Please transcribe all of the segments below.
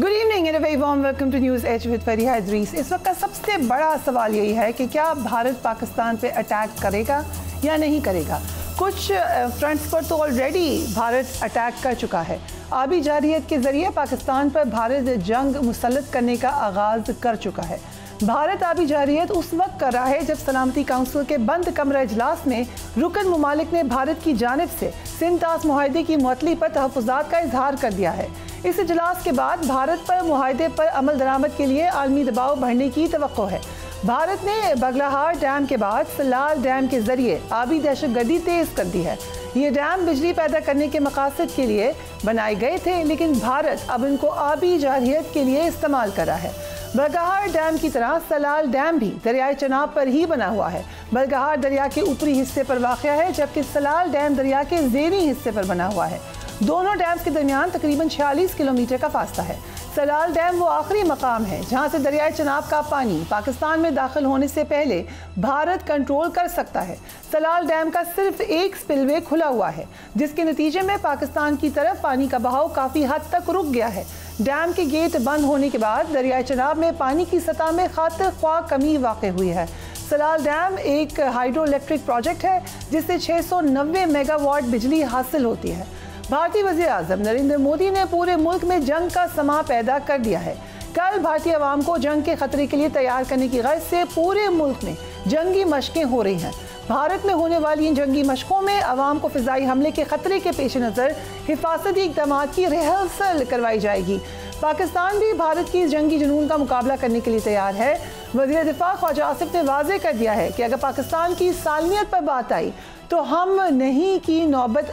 Good evening and very warm welcome to news edge with Fariha Idrees. इस वक्त का सबसे बड़ा सवाल यही है कि क्या भारत पाकिस्तान पे अटैक करेगा या नहीं करेगा। कुछ फ्रंट्स पर तो ऑलरेडी भारत अटैक कर चुका है। आबी जारहियत के ज़रिए पाकिस्तान पर भारत जंग मुसल्लत करने का आगाज़ कर चुका है। भारत आबी जारहियत उस वक्त कर रहा है जब सलामती काउंसिल के बंद कमरा इजलास में रुकन ममालिक ने भारत की जानिब से सिंध-तास मुआहदे की मुअत्तली पर तहफ़्फ़ुज़ात का इजहार कर दिया है। इस इजलास के बाद भारत पर मुआहदे पर अमल दरामद के लिए आलमी दबाव बढ़ने की तवक्को है। भारत ने बगलाहार डैम के बाद सलाल डैम के जरिए आबी दहशतगर्दी तेज़ कर दी है। ये डैम बिजली पैदा करने के मकासद के लिए बनाए गए थे, लेकिन भारत अब इनको आबी जारहियत के लिए इस्तेमाल कर रहा है। बगहार डैम की तरह सलाल डैम भी दरियाए चनाब पर ही बना हुआ है। बगहार दरिया के ऊपरी हिस्से पर वाक़या है, जबकि सलाल डैम दरिया के ज़ेरी हिस्से पर बना हुआ है। दोनों डैम्स के दरमियान तकरीबन 46 किलोमीटर का फासला है। सलाल डैम वो आखिरी मकाम है जहाँ से दरियाए चनाब का पानी पाकिस्तान में दाखिल होने से पहले भारत कंट्रोल कर सकता है। सलाल डैम का सिर्फ एक स्पिलवे खुला हुआ है, जिसके नतीजे में पाकिस्तान की तरफ पानी का बहाव काफ़ी हद तक रुक गया है। डैम के गेट बंद होने के बाद दरियाए चनाब में पानी की सतह में खातिर ख्वाह कमी वाक़ हुई है। सलाल डैम एक हाइड्रो इलेक्ट्रिक प्रोजेक्ट है जिससे 690 मेगावाट बिजली हासिल होती है। भारतीय वज़ीर आज़म नरेंद्र मोदी ने पूरे मुल्क में जंग का समा पैदा कर दिया है। कल भारतीय अवाम को जंग के खतरे के लिए तैयार करने की गर्ज से पूरे मुल्क में जंगी मशकें हो रही हैं। भारत में होने वाली इन जंगी मशकों में अवाम को फ़िज़ाई हमले के खतरे के पेश नज़र हिफाजती इक़दाम की रिहर्सल करवाई जाएगी। पाकिस्तान भी भारत की इस जंगी जुनून का मुकाबला करने के लिए तैयार है। वज़ीर दिफ़ा ख्वाजा आसिफ ने वाज़ेह कर दिया है कि अगर पाकिस्तान की सालमियत पर बात आई तो हम नहीं की नौबत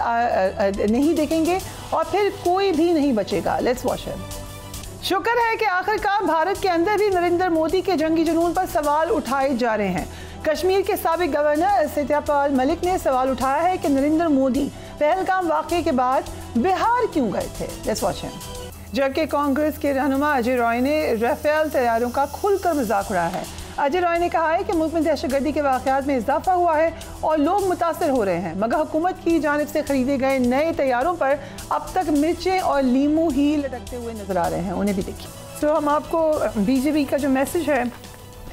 नहीं देखेंगे और फिर कोई भी नहीं बचेगा। Let's watch it. शुक्र है कि आखिरकार भारत के अंदर भी नरेंद्र मोदी के जंगी जुनून पर सवाल उठाए जा रहे हैं। कश्मीर के साबिक गवर्नर सत्यपाल मलिक ने सवाल उठाया है कि नरेंद्र मोदी पहलगाम वाक़े के बाद बिहार क्यों गए थे। Let's watch it. जबकि कांग्रेस के रहनुमा अजय रॉय ने राफेल तैयारों का खुलकर मजाक उड़ाया है। अजय रॉय ने कहा है कि मुल्क में दहशतगर्दी के वाक़यात में इजाफा हुआ है और लोग मुतासर हो रहे हैं, मगर हुकूमत की जानिब से खरीदे गए नए तैयारों पर अब तक मिर्चें और लीमू ही लटकते हुए नजर आ रहे हैं। उन्हें भी देखिए। तो हम आपको बीजेपी का जो मैसेज है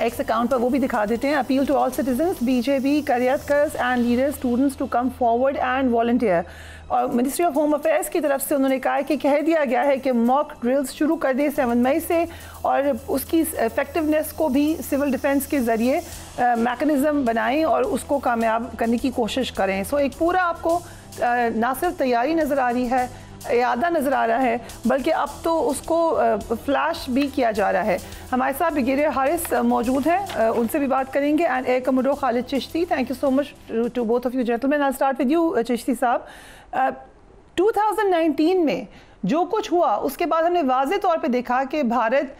एक्स अकाउंट पर वो भी दिखा देते हैं। Appeal to all citizens, BJP कार्यकर्तास and leaders students to come forward and volunteer. और मिनिस्ट्री ऑफ होम अफेयर्स की तरफ से उन्होंने कहा है कि कह दिया गया है कि मॉक ड्रिल्स शुरू कर दें 7 मई से, और उसकी इफेक्टिवनेस को भी सिविल डिफेंस के ज़रिए मैकेनिज़्म बनाएं और उसको कामयाब करने की कोशिश करें। सो एक पूरा आपको ना सिर्फ तैयारी नज़र आ रही है, यादा नज़र आ रहा है, बल्कि अब तो उसको फ्लैश भी किया जा रहा है। हमारे साथ ब्रिगेडियर हारिस मौजूद हैं, उनसे भी बात करेंगे, and air commodore Khalid Chishti. Thank you so much to both of you gentleman. I start with you Chishti sahab. 2019 में जो कुछ हुआ उसके बाद हमने वाज़े तौर पे देखा कि भारत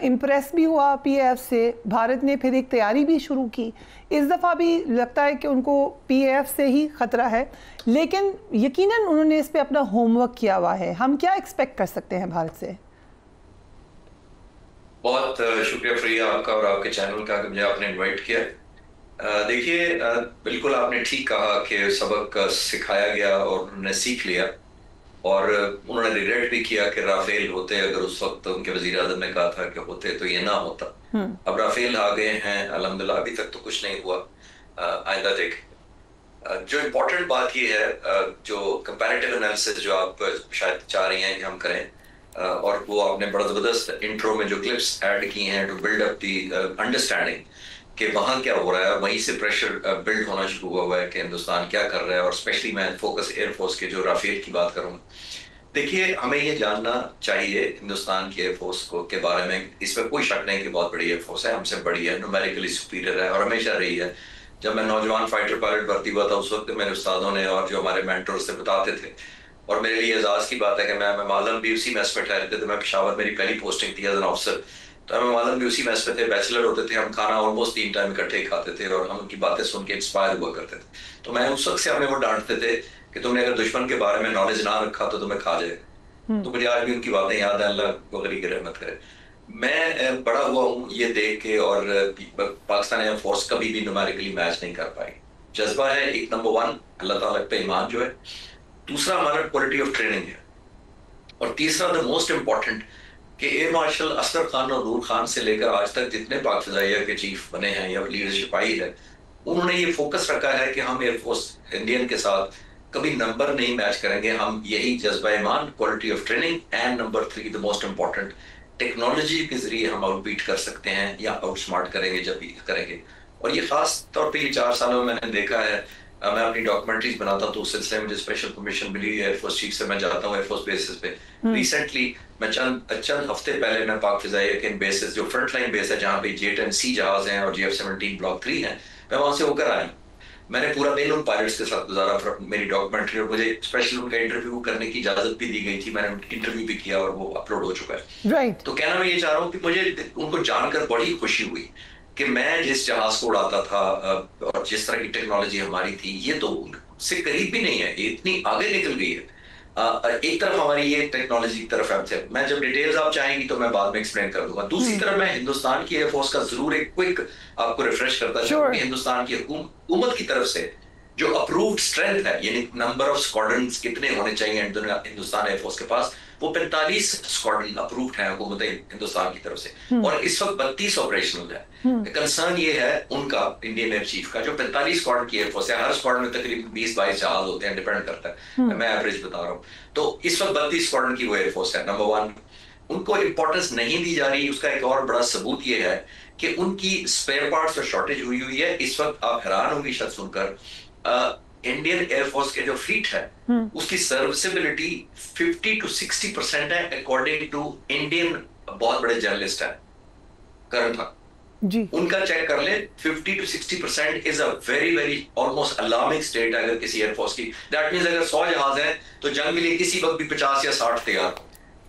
इम्प्रेस भी हुआ पीएएफ से। भारत ने फिर एक तैयारी भी शुरू की। इस दफ़ा भी लगता है कि उनको पीएएफ से ही ख़तरा है, लेकिन यकीनन उन्होंने इस पे अपना होमवर्क किया हुआ है। हम क्या एक्सपेक्ट कर सकते हैं भारत से? बहुत शुक्रिया फरिया आपका और आपके चैनल का कि मुझे आपने इनवाइट किया। देखिए, बिल्कुल आपने ठीक कहा कि सबक सिखाया गया और उन्होंने सीख लिया, और उन्होंने रिग्रेट भी किया कि राफेल होते, अगर उस वक्त उनके वजीर आज़म ने कहा था कि होते तो ये ना होता। अब राफेल आ गए हैं, अल्हम्दुलिल्लाह। अभी तक तो कुछ नहीं हुआ, आइंदा देख। जो इम्पोर्टेंट बात ये है, जो कंपैरेटिव एनालिसिस जो आप शायद चाह रही हैं कि हम करें, और वो आपने बड़ा ज़बरदस्त इंट्रो में जो क्लिप्स ऐड की हैं to build up the understanding कि वहाँ क्या हो रहा है, वहीं से प्रेशर बिल्ड होना शुरू हुआ है कि हिंदुस्तान क्या कर रहा है। और स्पेशली मैं फोकस एयरफोर्स के जो राफेल की बात करूँगा। देखिए, हमें ये जानना चाहिए हिंदुस्तान की एयरफोर्स को के बारे में, इसमें कोई शक नहीं कि बहुत बड़ी एयरफोर्स है, हमसे बड़ी है, न्यूमेरिकली सुपीरियर है और हमेशा रही है। जब मैं नौजवान फाइटर पायलट भर्ती हुआ था, उस वक्त मेरे उस्तादों ने और जो हमारे मेंटर्स थे बताते थे, और मेरे लिए एजाज़ की बात है कि मैं मालम भी उसी मैस में ठहरते थे। मैं पेशावर, मेरी पहली पोस्टिंग थी एज एन ऑफिसर, तो हम मालम भी उसी मैस में थे, बैचलर होते थे, हम खाना ऑलमोस्ट 3 टाइम इकट्ठे ही खाते थे और हम उनकी बातें सुन के इंस्पायर हुआ करते थे। तो मैं उस वक्त से हमें वो डांटते थे कि तुमने अगर दुश्मन के बारे में नॉलेज ना रखा तो तुम्हें खा जाएगा। तो मुझे आज भी उनकी बातें याद है, अल्लाह वगैरह की रहमत करे। मैं बड़ा हुआ हूँ ये देख के, और पाकिस्तान एयरफोर्स कभी भी न्यूमेरिकली मैच नहीं कर पाई। जज्बा है एक, नंबर 1 अल्लाह ताला पे ईमान जो है, दूसरा हमारा क्वालिटी ऑफ ट्रेनिंग है, और तीसरा द मोस्ट इम्पॉर्टेंट कि एयर मार्शल असगर खान और नूर खान से लेकर आज तक जितने पाक फ़िज़ाइया के चीफ बने हैं या लीडरशिप आई है, उन्होंने ये फोकस रखा है कि हम एयरफोर्स इंडियन के साथ कभी नंबर नहीं मैच करेंगे, हम यही जज्बा ईमान, quality of training and number 3 the most important, technology के जरिए हम आउटबीट कर सकते हैं या आउटस्मार्ट करेंगे जब भी करेंगे। और ये खास तौर पे ये 4 सालों में मैंने देखा है। मैं अपनी डॉक्यूमेंट्रीज बनाता हूँ तो उस सिलसिले में मुझे स्पेशल परमिशन मिली है एयरफोर्स चीफ से, मैं जाता हूँ एयरफोर्स बेसिस पे। रिसेंटली मैं चंद हफ्ते पहले मैं पाक फिजाइया के बेसिस, जो फ्रंट लाइन बेस है जहाँ पे J-10C जहाज हैं और GF-17 ब्लॉक 3 है, मैं वहां से होकर आया। मैंने पूरा दिन उन पायलट्स के साथ गुजारा मेरी डॉक्यूमेंट्री, और मुझे स्पेशल उनका इंटरव्यू करने की इजाजत भी दी गई थी। मैंने इंटरव्यू भी किया और वो अपलोड हो चुका है। राइट। तो कहना मैं ये चाह रहा हूँ कि मुझे उनको जानकर बड़ी खुशी हुई कि मैं जिस जहाज को उड़ाता था और जिस तरह की टेक्नोलॉजी हमारी थी, ये तो उससे करीब भी नहीं है, ये इतनी आगे निकल गई है। एक तरफ हमारी ये टेक्नोलॉजी की तरफ है, मैं जब डिटेल्स आप चाहेंगी तो मैं बाद में एक्सप्लेन कर दूंगा। दूसरी तरफ मैं हिंदुस्तान की एयरफोर्स का जरूर एक क्विक आपको रिफ्रेश करता चाहूँ कि हिंदुस्तान की हुकूमत की तरफ से जो अप्रूव्ड स्ट्रेंथ है, यानी नंबर ऑफ स्क्वाड्रन्स कितने होने चाहिए हिंदुस्तान एयरफोर्स के पास, वो 45 स्क्वाड्रन अप्रूव्ड है हुकूमत हिंदुस्तान की तरफ से, और इस वक्त 32 ऑपरेशनल है। कंसर्न ये है उनका इंडियन एयर चीफ का, जो 45 स्क्वाड्रन की एयरफोर्स है, हर स्क्वाड्रन में तकरीबन 20-22 जहाज होते हैं, डिपेंड करता है, मैं एवरेज बता रहा हूँ। तो इस वक्त 32 स्क्वाड्रन की वो एयरफोर्स है। नंबर 1, उनको इंपॉर्टेंस नहीं दी जा रही। उसका एक और बड़ा सबूत ये है कि उनकी स्पेयर पार्ट्स पर शॉर्टेज हुई है। इस वक्त आप हैरान होंगी शायद सुनकर, इंडियन एयरफोर्स के जो फ्लीट है उसकी सर्विसेबिलिटी 50 to 60% है, अकॉर्डिंग टू इंडियन बहुत बड़े जर्नलिस्ट है करण था जी, उनका चेक कर ले। 50 to 60% is a very very almost alarming state अगर किसी एयरफोर्स की। दैट मींस अगर 100 जहाज है तो जंग के लिए किसी वक्त भी 50 या 60 तैयार,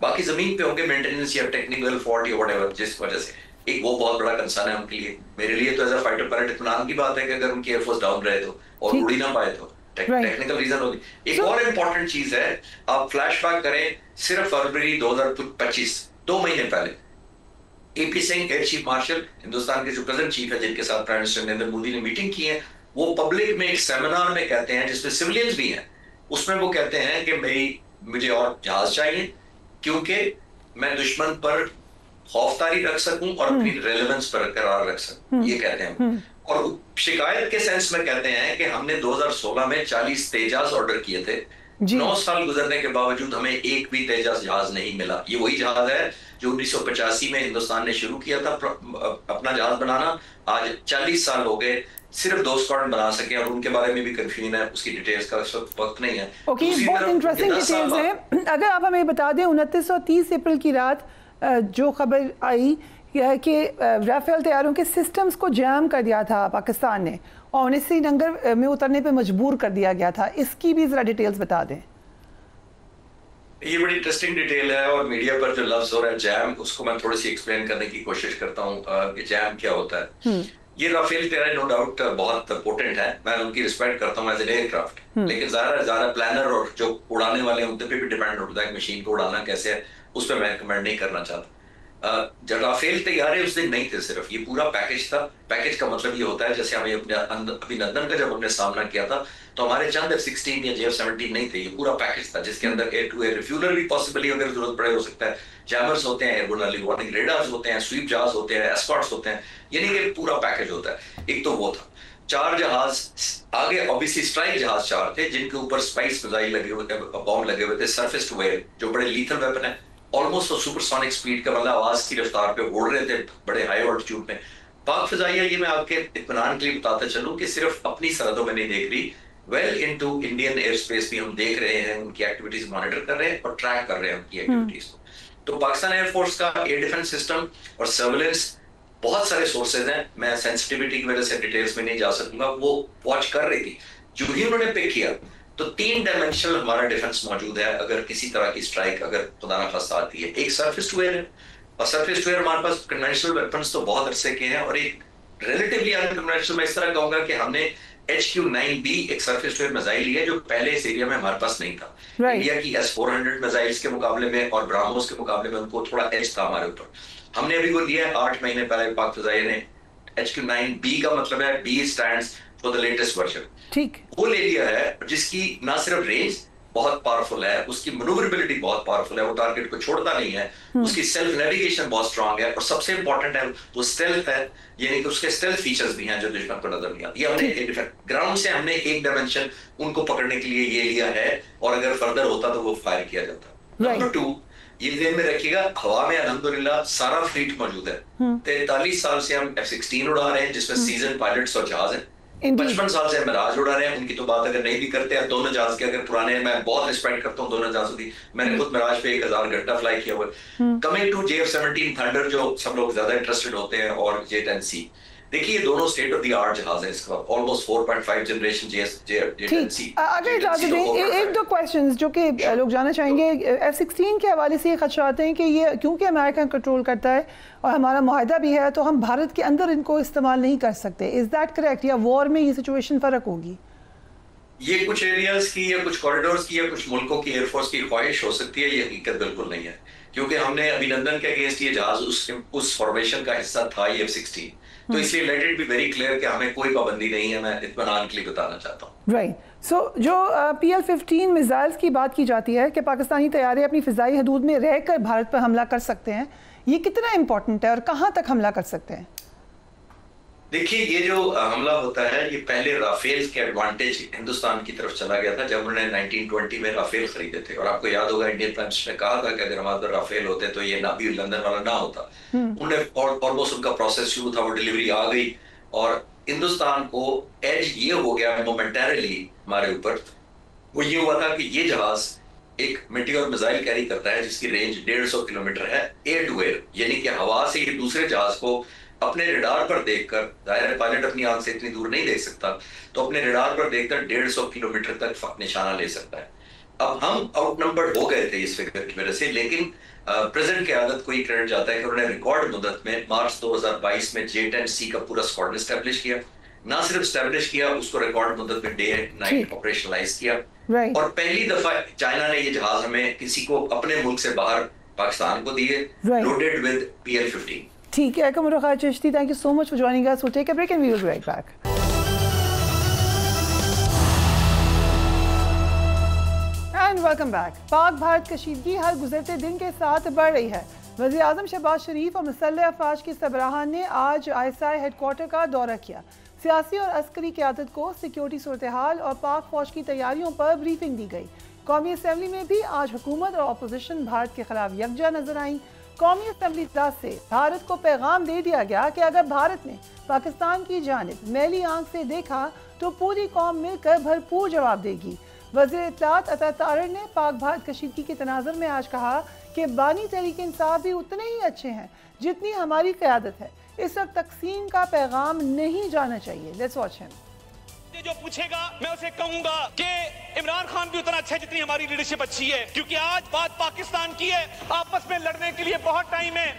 बाकी जमीन पे होंगे मेंटेनेंस या टेक्निकल फॉल्ट या व्हाटएवर, जिस वजह से एक वो बहुत बड़ा कंसर्न है उनके लिए। मेरे लिए तो एज अ फाइटर पायलट इत्मीनान की बात है कि अगर उनकी एयरफोर्स डाउन रहे तो और उड़ी ना पाए तो टेक्निकल रीजन होगी। एक और इम्पोर्टेंट चीज है, आप फ्लैशबैक करें सिर्फ फरवरी 2025, 2 महीने पहले AP Singh air chief marshal, Hindustan के जो प्रेजेंट चीफ है, जिनके साथ प्राइम मिनिस्टर नरेंद्र मोदी ने मीटिंग की है, वो पब्लिक में एक सेमिनार में कहते हैं जिसमें सिविलियंस भी हैं, उसमें वो कहते हैं कि मुझे और जहाज चाहिए क्योंकि मैं दुश्मन पर खौफतारी रख सकूं और अपनी रेलेवेंस बरकरार रख सकूं, ये कहते हैं। और शिकायत के सेंस में कहते हैं कि हमने 2016 में 40 तेजास ऑर्डर किए थे, 9 साल गुजरने के बावजूद हमें एक भी तेजास जहाज नहीं मिला। ये वही जहाज है जो 1985 में हिंदुस्तान ने शुरू किया था अपना जहाज बनाना। आज 40 साल हो गए, सिर्फ 2 स्क्वाड्रन बना सके, और उनके बारे में भी कंफ्यूजन है, उसकी डिटेल्स का वक्त नहीं है। ओके, बहुत इंटरेस्टिंग डिटेल्स है। अगर आप हमें बता दें, 29 और 30 अप्रैल की रात जो खबर आई कि राफेल तैयारों के सिस्टम्स को जैम कर दिया था पाकिस्तान ने और उन्हें श्रीनगर में उतरने पे मजबूर कर दिया गया था, इसकी भी जरा डिटेल्स बता दें। ये बड़ी इंटरेस्टिंग डिटेल है और मीडिया पर जो लफ्ज हो रहा है जैम, उसको मैं थोड़ी सी एक्सप्लेन करने की कोशिश करता हूँ कि जैम क्या होता है। ये राफेल तैयारी नो डाउट बहुत पोटेंट है, मैं उनकी रिस्पेक्ट करता हूँ एज एन एयरक्राफ्ट, लेकिन ज्यादा प्लानर और जो उड़ाने वाले हैं उन पे भी डिपेंड होता है मशीन को उड़ाना कैसे है, उस पर मैं कमेंट नहीं करना चाहता। जब राफेल तैयारी उस दिन नहीं थे, सिर्फ ये पूरा पैकेज था। पैकेज का मतलब ये होता है, जैसे हमें अभिनंदन का जब हमने सामना किया था तो हमारे चंद F-16 या JF-17 नहीं थे, ये पूरा पैकेज था जिसके अंदर एयर टू एयर रिफ्यूलर भी पॉसिबली अगर जरूरत पड़े हो सकता है, जैमर्स होते हैं, एयरबोर्न अर्ली वार्निंग रेडार्स होते हैं, स्वीप जहाज होते हैं, एस्कॉर्ट्स होते हैं, यानी कि पूरा पैकेज होता है। एक तो वो था। 4 जहाज आगे ऑब्वियसली स्ट्राइक जहाज 4 थे जिनके ऊपर स्पाइस मिसाइल लगे हुए थे, बॉम्ब लगे हुए थे, सरफेस टू एयर जो बड़े लीथल वेपन है, ऑलमोस्ट सुपरसोनिक स्पीड का, मतलब आवाज की रफ्तार पे उड़ रहे थे बड़े हाई ऑल्टीट्यूड में। पाक फिजाइया, ये मैं आपके इत्मीनान के लिए बताता चलूं कि सिर्फ अपनी सरहदों में नहीं देख रही, well into Indian air space भी हम देख रहे हैं, उनकी एक्टिविटीज मॉनिटर कर रहे हैं और ट्रैक कर रहे हैं उनकी एक्टिविटीज को। तो पाकिस्तान एयरफोर्स का एयर डिफेंस सिस्टम और सर्विलेंस, बहुत सारे सोर्सेज हैं, मैं सेंसिटिविटी की वजह से डिटेल्स में नहीं जा सकूंगा, वो वॉच कर रही थी। जो ही उन्होंने पिक किया तो 3 डायमेंशनल हमारा डिफेंस मौजूद है अगर किसी तरह की स्ट्राइक अगर खुदा ना खास्ता आती है। एक सरफेस टू एयर है, और सरफेस टू एयर हमारे पास कन्वेंशनल वेपन्स तो बहुत अरसे के हैं, और एक रिलेटिवली अनकन्वेंशनल, मैं इस तरह कहूंगा कि हमने HQ-9B एक सरफेस टू एयर मिसाइल लिया जो पहले इस एरिया में हमारे पास नहीं था। इंडिया की S-400 मिसाइल्स के मुकाबले में और ब्राह्मोस के मुकाबले में उनको थोड़ा एज था हमारे ऊपर। हमने अभी वो लिया है 8 महीने पहले पाक फिजाइया ने। HQ-9B का मतलब है B stands for the latest version, ठीक, वो ले लिया है, जिसकी ना सिर्फ रेंज बहुत पावरफुल है, उसकी मैन्यूवरेबिलिटी बहुत पावरफुल है, वो टारगेट को छोड़ता नहीं है, उसकी सेल्फ नेविगेशन बहुत स्ट्रांग है, और सबसे इंपॉर्टेंट है वो स्टेल्थ है, यानी कि उसके स्टेल्थ फीचर्स भी हैं जो दुश्मन को नजर नहीं आती। ये हमने ग्राउंड से हमने एक डायमेंशन उनको पकड़ने के लिए ये लिया है, और अगर फर्दर होता तो वो फायर किया जाता। नंबर 2, ये ध्यान में रखिएगा, हवा में अल्हम्दुलिल्लाह सारा फ्लीट मौजूद है। 43 साल से हम F-16 उड़ा रहे हैं, जिसमें सीजन पायलट्स और जहाज हैं। 55 साल से मिराज उड़ा रहे हैं, उनकी तो बात अगर नहीं भी करते हैं, दोनों जहाज के अगर पुराने, मैं बहुत रिस्पेक्ट करता हूँ दोनों जहाजों की, मैंने खुद मिराज पे 1000 घंटा फ्लाई किया हुआ। कमिंग टू JF-17 थंडर, जो सब लोग ज्यादा इंटरेस्टेड होते हैं, और J-10C, देखिए दोनों स्टेट ऑफ द आर्ट जहाज है, इसका ऑलमोस्ट 4.5 जनरेशन J-10C। अगर इजाजत दें, एक दो क्वेश्चंस जो कि लोग जानना चाहेंगे। F-16 के हवाले से ये खदशात हैं कि ये क्योंकि अमेरिका कंट्रोल करता है और हमारा मुआहदा भी है, तो हम भारत के अंदर इनको इस्तेमाल नहीं कर सकते। इज दैट करेक्ट, या वॉर में ये सिचुएशन फर्क होगी? ये कुछ एरियाज की या कुछ कॉरिडोर्स की या कुछ मुल्कों की एयरफोर्स की ख्वाहिश हो सकती है, ये हकीकत बिल्कुल नहीं है, क्योंकि हमने अभिनंदन के अगेंस्ट ये जहाज उस फॉर्मेशन का हिस्सा था ये F-16, तो इसलिए let it be very clear कि हमें कोई पाबंदी नहीं है, मैं इत्मीनान के लिए बताना चाहता हूँ। राइट, सो जो PL-15 मिसाइल्स की बात की जाती है कि पाकिस्तानी तैयारे अपनी फिजाई हदूद में रहकर भारत पर हमला कर सकते हैं, ये कितना इंपॉर्टेंट है और कहाँ तक हमला कर सकते हैं? देखिए, ये जो हमला होता है, ये पहले राफेल के एडवांटेज हिंदुस्तान की तरफ चला गया था जब उन्होंने 1920 में राफेल खरीदे थे, और आपको याद होगा इंडियन प्राइम मिनिस्टर ने कहा था कि अगर हमारे पास राफेल होते तो ये ना भी लंदन वाला ना होता। उन्होंने ऑलमोस्ट उनका प्रोसेस शुरू था, वो डिलीवरी आ गई, और हिंदुस्तान को एज ये हो गया मोमेंटरली हमारे ऊपर, वो ये हुआ था कि ये जहाज एक मेटियोर मिसाइल कैरी करता है जिसकी रेंज 150 किलोमीटर है, एयर टू एयर, यानी कि हवा से ये दूसरे जहाज को अपने रडार पर देखकर, जाहिर है पायलट अपनी आंख से इतनी दूर नहीं देख सकता, तो अपने रडार पर देखकर 150 किलोमीटर तक निशाना ले सकता है। अब हम आउटनंबर्ड हो गए थे इस फिगर की वजह से, लेकिन प्रेसिडेंट की आदत को ही क्रेडिट जाता है कि उन्होंने रिकॉर्ड मुद्दत में मार्च 2022 में J-10C का पूरा स्क्वाड्रन एस्टेब्लिश किया। ना सिर्फ एस्टेब्लिश किया, उसको रिकॉर्ड मुद्दत में डे नाइट ऑपरेशनलाइज किया, और पहली दफा चाइना ने ये जहाज हमें किसी को अपने मुल्क से बाहर पाकिस्तान को दिए, लोडेड विद PL-15। ठीक है, Qamar Khan Chishti, thank you so much for joining us. Will take a break and we will be right back. And welcome back. Pak Bharat कशीदगी हर गुजरते दिन के साथ बढ़ रही है। वज़ीर आज़म शहबाज शरीफ और मुसल्लह अफवाज की सरबराहान ने आज ISI हेडक्वार्टर का दौरा किया। सियासी और अस्करी क़यादत को सिक्योरिटी सूरत हाल और पाक फौज की तैयारियों पर ब्रीफिंग दी गई। कौमी असम्बली में भी आज हुकूमत और अपोजिशन भारत के खिलाफ यकजा नजर आई। कौमी असम्बली इजलास से भारत को पैगाम दे दिया गया कि अगर भारत ने पाकिस्तान की जानिब मैली आंख से देखा तो पूरी कौम मिलकर भरपूर जवाब देगी। वज़ीर इत्तलात अता तारड़ ने पाक भारत कशीदगी के तनाज़ुर में आज कहा कि बानी तहरीक इंसाफ भी उतने ही अच्छे हैं जितनी हमारी क़यादत है। इस वक्त तकसीम का पैगाम नहीं जाना चाहिए। Let's watch him. जो पूछेगा मैं उसे कहूंगा कि इमरान खान भी उतना अच्छा है जितनी हमारी लीडरशिप अच्छी है, क्योंकि आज बात पाकिस्तान की है। आपस में लड़ने के लिए बहुत टाइम है,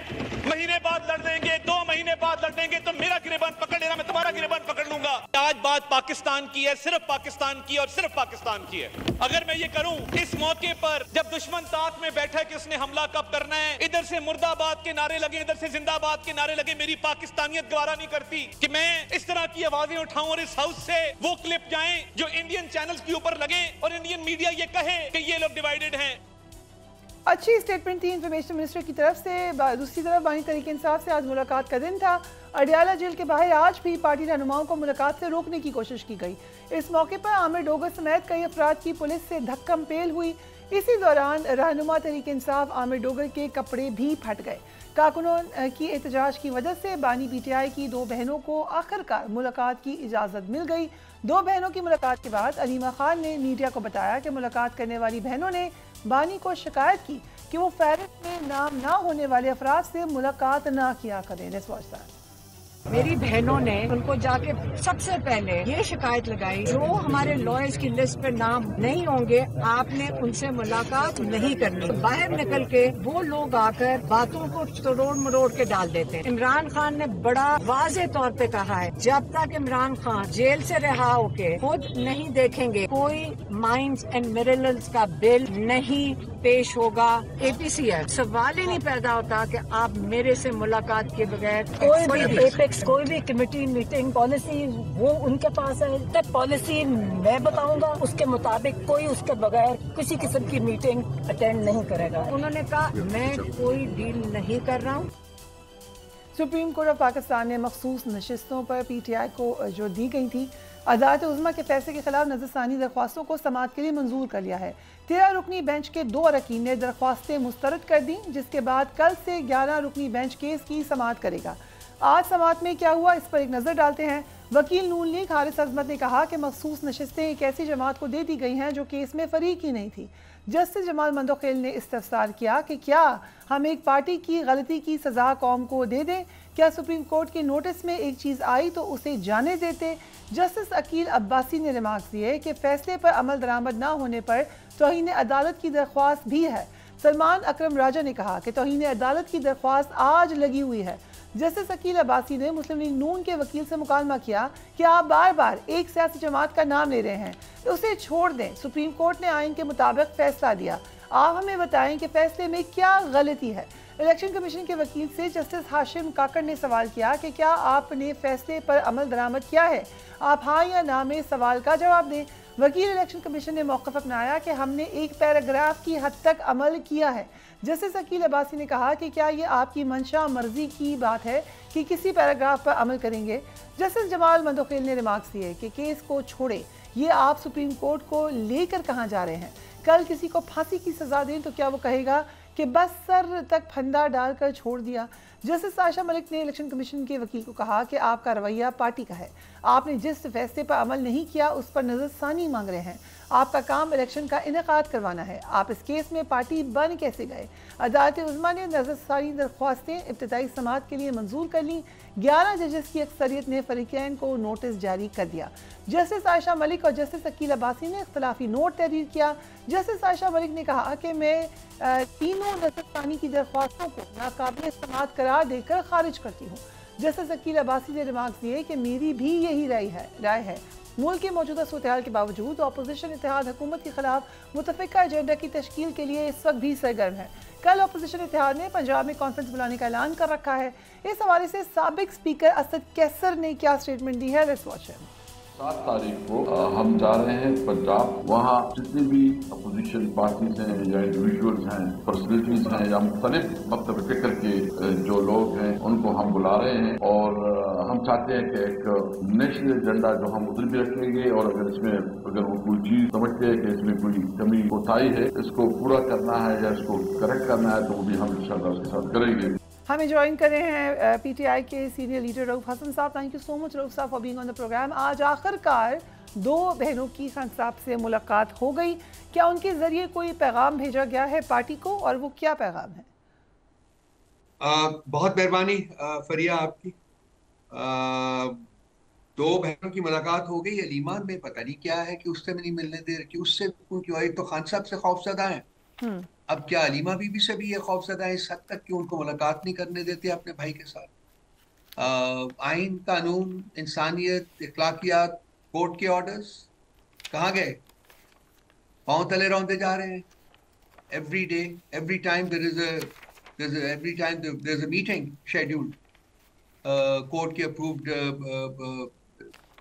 महीने बाद लड़ देंगे, 2 महीने बाद लड़ देंगे, तो मेरा गिरेबान पकड़ लेना, मैं तुम्हारा गिरेबान पकड़ लूंगा। आज बात पाकिस्तान की है, सिर्फ पाकिस्तान की और सिर्फ पाकिस्तान की है। अगर मैं ये करूं इस मौके पर जब दुश्मन ताक में बैठा है कि उसने हमला कब करना है, इधर से मुर्दाबाद के नारे लगे, इधर से जिंदाबाद के नारे लगे, मेरी पाकिस्तानियत गवारा नहीं करती कि मैं इस तरह की आवाजें उठाऊं और इस हाउस से वो क्लिप जाएं जो इंडियन चैनल्स के ऊपर लगे और इंडियन मीडिया ये कहे कि ये लोग डिवाइडेड हैं। अच्छी स्टेटमेंट थी इंफॉर्मेशन मिनिस्टर की तरफ से। दूसरी तरफ बानी तहरीक इंसाफ से आज मुलाकात का दिन था। अडियाला जेल के बाहर आज भी पार्टी रहनुमाओं को मुलाकात से रोकने की कोशिश की गई। इस मौके पर आमिर डोगर समेत कई अफराद की पुलिस से धक्कम पेल हुई। इसी दौरान रहनुमा तहरीक इंसाफ आमिर डोगर के कपड़े भी फट गए। कारकुनों की एहतजाज की वजह से बानी PTI की 2 बहनों को आखिरकार मुलाकात की इजाज़त मिल गई। 2 बहनों की मुलाकात के बाद अलीमा खान ने मीडिया को बताया कि मुलाकात करने वाली बहनों ने बानी को शिकायत की कि वो फहरिस्त में नाम ना होने वाले अफराद से मुलाकात ना किया करें। Let's watch that. मेरी बहनों ने उनको जाके सबसे पहले ये शिकायत लगाई, जो हमारे लॉयर्स की लिस्ट पे नाम नहीं होंगे आपने उनसे मुलाकात नहीं करनी। बाहर निकल के वो लोग आकर बातों को तोड़ मरोड़ के डाल देते हैं। इमरान खान ने बड़ा वाज़ेह तौर पे कहा है, जब तक इमरान खान जेल से रिहा होके खुद नहीं देखेंगे कोई माइंस एंड मिनरल्स का बिल नहीं पेश होगा। APC है, सवाल ही नहीं पैदा होता कि आप मेरे से मुलाकात के बगैर कोई भी एपेक्स कोई भी कमेटी मीटिंग पॉलिसी वो उनके पास है, तब पॉलिसी मैं बताऊंगा, उसके मुताबिक कोई उसके बगैर किसी किस्म की मीटिंग अटेंड नहीं करेगा। उन्होंने कहा मैं कोई डील नहीं कर रहा हूँ। सुप्रीम कोर्ट ऑफ पाकिस्तान ने मखसूस नशिस्तों पर PTI को जो दी गई थी अदालत उज़्मा के फैसले के खिलाफ नज़रसानी दरख्वास्तों को समाअत के लिए मंजूर कर लिया है। 13 रुकनी बेंच के 2 अरकान ने दरख्वास्तें मुस्तरद कर दी, जिसके बाद कल से 11 रुकनी बेंच केस की समाअत करेगा। आज समाअत में क्या हुआ, इस पर एक नज़र डालते हैं। वकील नून लीग हारिस अजमत ने कहा कि मखसूस नशिस्तें एक ऐसी जमात को दे दी गई हैं जो केस में फरीक ही नहीं थी। जस्टिस जमाल मंदोखेल ने इस्तफसार किया कि क्या हम एक पार्टी की गलती की सज़ा कौम को दे दें? क्या सुप्रीम कोर्ट के नोटिस में एक चीज़ आई तो उसे जाने देते? जस्टिस अकील अब्बासी ने रिमार्क्स दिए कि फैसले पर अमल दरामद ना होने पर तौहीन अदालत की दरख्वास्त भी है। सलमान अकरम राजा ने कहा कि तौहीन अदालत की दरख्वास्त आज लगी हुई है। जस्टिस अकील अब्बासी ने मुस्लिम लीग नून के वकील से मुकालमा किया कि आप बार बार एक सियासी जमात का नाम ले रहे हैं, उसे छोड़ दें। सुप्रीम कोर्ट ने आइन के मुताबिक फैसला दिया, आप हमें बताएं कि फैसले में क्या गलती है। इलेक्शन कमीशन के वकील से जस्टिस हाशिम काकड़ ने सवाल किया कि क्या आपने फैसले पर अमल दरामद किया है, आप हाँ या ना में सवाल का जवाब दें। वकील इलेक्शन कमीशन ने मौक़िफ़ अपनाया कि हमने एक पैराग्राफ की हद तक अमल किया है। जस्टिस अकील अब्बासी ने कहा कि क्या ये आपकी मंशा मर्जी की बात है कि किसी पैराग्राफ पर अमल करेंगे। जस्टिस जमाल मंदोखेल ने रिमार्क्स दिए कि केस को छोड़े, ये आप सुप्रीम कोर्ट को लेकर कहाँ जा रहे हैं? कल किसी को फांसी की सज़ा दें तो क्या वो कहेगा कि बस सर तक फंदा डालकर छोड़ दिया? जस्टिस आयशा मलिक ने इलेक्शन कमीशन के वकील को कहा कि आपका रवैया पार्टी का है, आपने जिस फैसले पर अमल नहीं किया उस पर नज़रसानी मांग रहे हैं, आपका काम इलेक्शन का इनेकाद करवाना है, आप इस केस में पार्टी बन कैसे गए? अदालत उज़्मा ने नज़रसानी दरख्वास्तें इब्तिदाई समाअत के लिए मंजूर कर लीं। 11 जजेस की अक्सरियत ने फरीकैन को नोटिस जारी कर दिया। जस्टिस आयशा मलिक और जस्टिस अकील अब्बासी ने इख्तलाफी नोट तहरीर किया। जस्टिस आयशा मलिक ने कहा कि मैं तीनों नज़रसानी की दरख्वास्तों को नाकाबिल समाअत करार देकर खारिज करती हूँ। जस्टिस अकील अब्बासी ने रिमार्क्स दिए कि मेरी भी यही राय है। मुल्क के मौजूदा सूरत-ए-हाल के बावजूद अपोजिशन इत्तेहाद हुकूमत के खिलाफ मुतफ़िका एजेंडा की तश्कील के लिए इस वक्त भी सरगर्म है। कल अपोजिशन इत्तेहाद ने पंजाब में कॉन्फ्रेंस बुलाने का ऐलान कर रखा है। इस हवाले से साबिक स्पीकर असद कैसर ने क्या स्टेटमेंट दी है, लेट्स वॉच हिम। 7 तारीख को हम जा रहे हैं पंजाब। वहाँ जितनी भी अपोजिशन पार्टीज हैं या इंडिविजुअल्स हैं, पर्सनैलिटीज हैं या मुख्तलिफ मकतब फिक्र के जो लोग हैं उनको हम बुला रहे हैं और हम चाहते हैं कि एक नेशनल एजेंडा जो हम उधर भी रखेंगे और अगर वो कोई चीज समझते हैं कि इसमें कोई कमी कोताही है, इसको पूरा करना है या इसको करेक्ट करना है तो वो भी हम इंशाअल्लाह उसके साथ करेंगे। हमें ज्वाइन कर रहे हैं PTI के सीनियर लीडर रऊफ हसन साहब। Thank you so much Rauf साहब for being on the program. आज आखिरकार 2 बहनों की खान साहब से मुलाकात हो गई, क्या उनके जरिए कोई पैगाम भेजा गया है पार्टी को और वो क्या पैगाम है? बहुत मेहरबानी फरिया आपकी। 2 बहनों की मुलाकात हो गई। अलीमान में पता नहीं क्या है कि उससे नहीं मिलने दे रही, उससे क्यों? एक तो खान साहब से खौफजदा है, अब क्या अलीमा बीबी से भी ये खौफजदा है इस हद तक कि उनको मुलाकात नहीं करने देते अपने भाई के साथ। आइन, कानून, इंसानियत, इखलाकियात, कोर्ट के ऑर्डर्स कहाँ गए? पांव तले रौंदे जा रहे हैं। Every day, every time there is a meeting scheduled court के अप्रूव्ड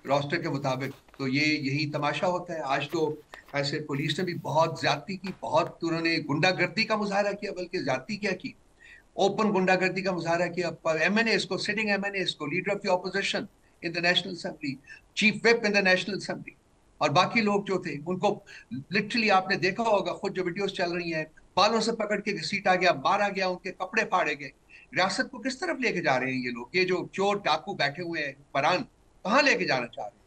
रोस्टर के मुताबिक। तो यही तमाशा होता है। आज तो ऐसे पुलिस ने भी बहुत ज्यादती की, बहुत उन्होंने गुंडागर्दी का मुजाहरा किया, बल्कि ज्यादती क्या की, ओपन गुंडागर्दी का मुजाहरा किया। MNAs को, सिटिंग MNAs को, leader of the opposition in the national assembly, chief whip in the national assembly और बाकी लोग जो थे उनको लिटरली आपने देखा होगा, खुद जो वीडियोस चल रही हैं, बालों से पकड़ के घसीटा गया, मारा गया, उनके कपड़े फाड़े गए। रियासत को किस तरफ लेके जा रहे हैं ये लोग? ये जो चोर डाकू बैठे हुए हैं फरान, कहाँ लेके जाना चाह रहे हैं?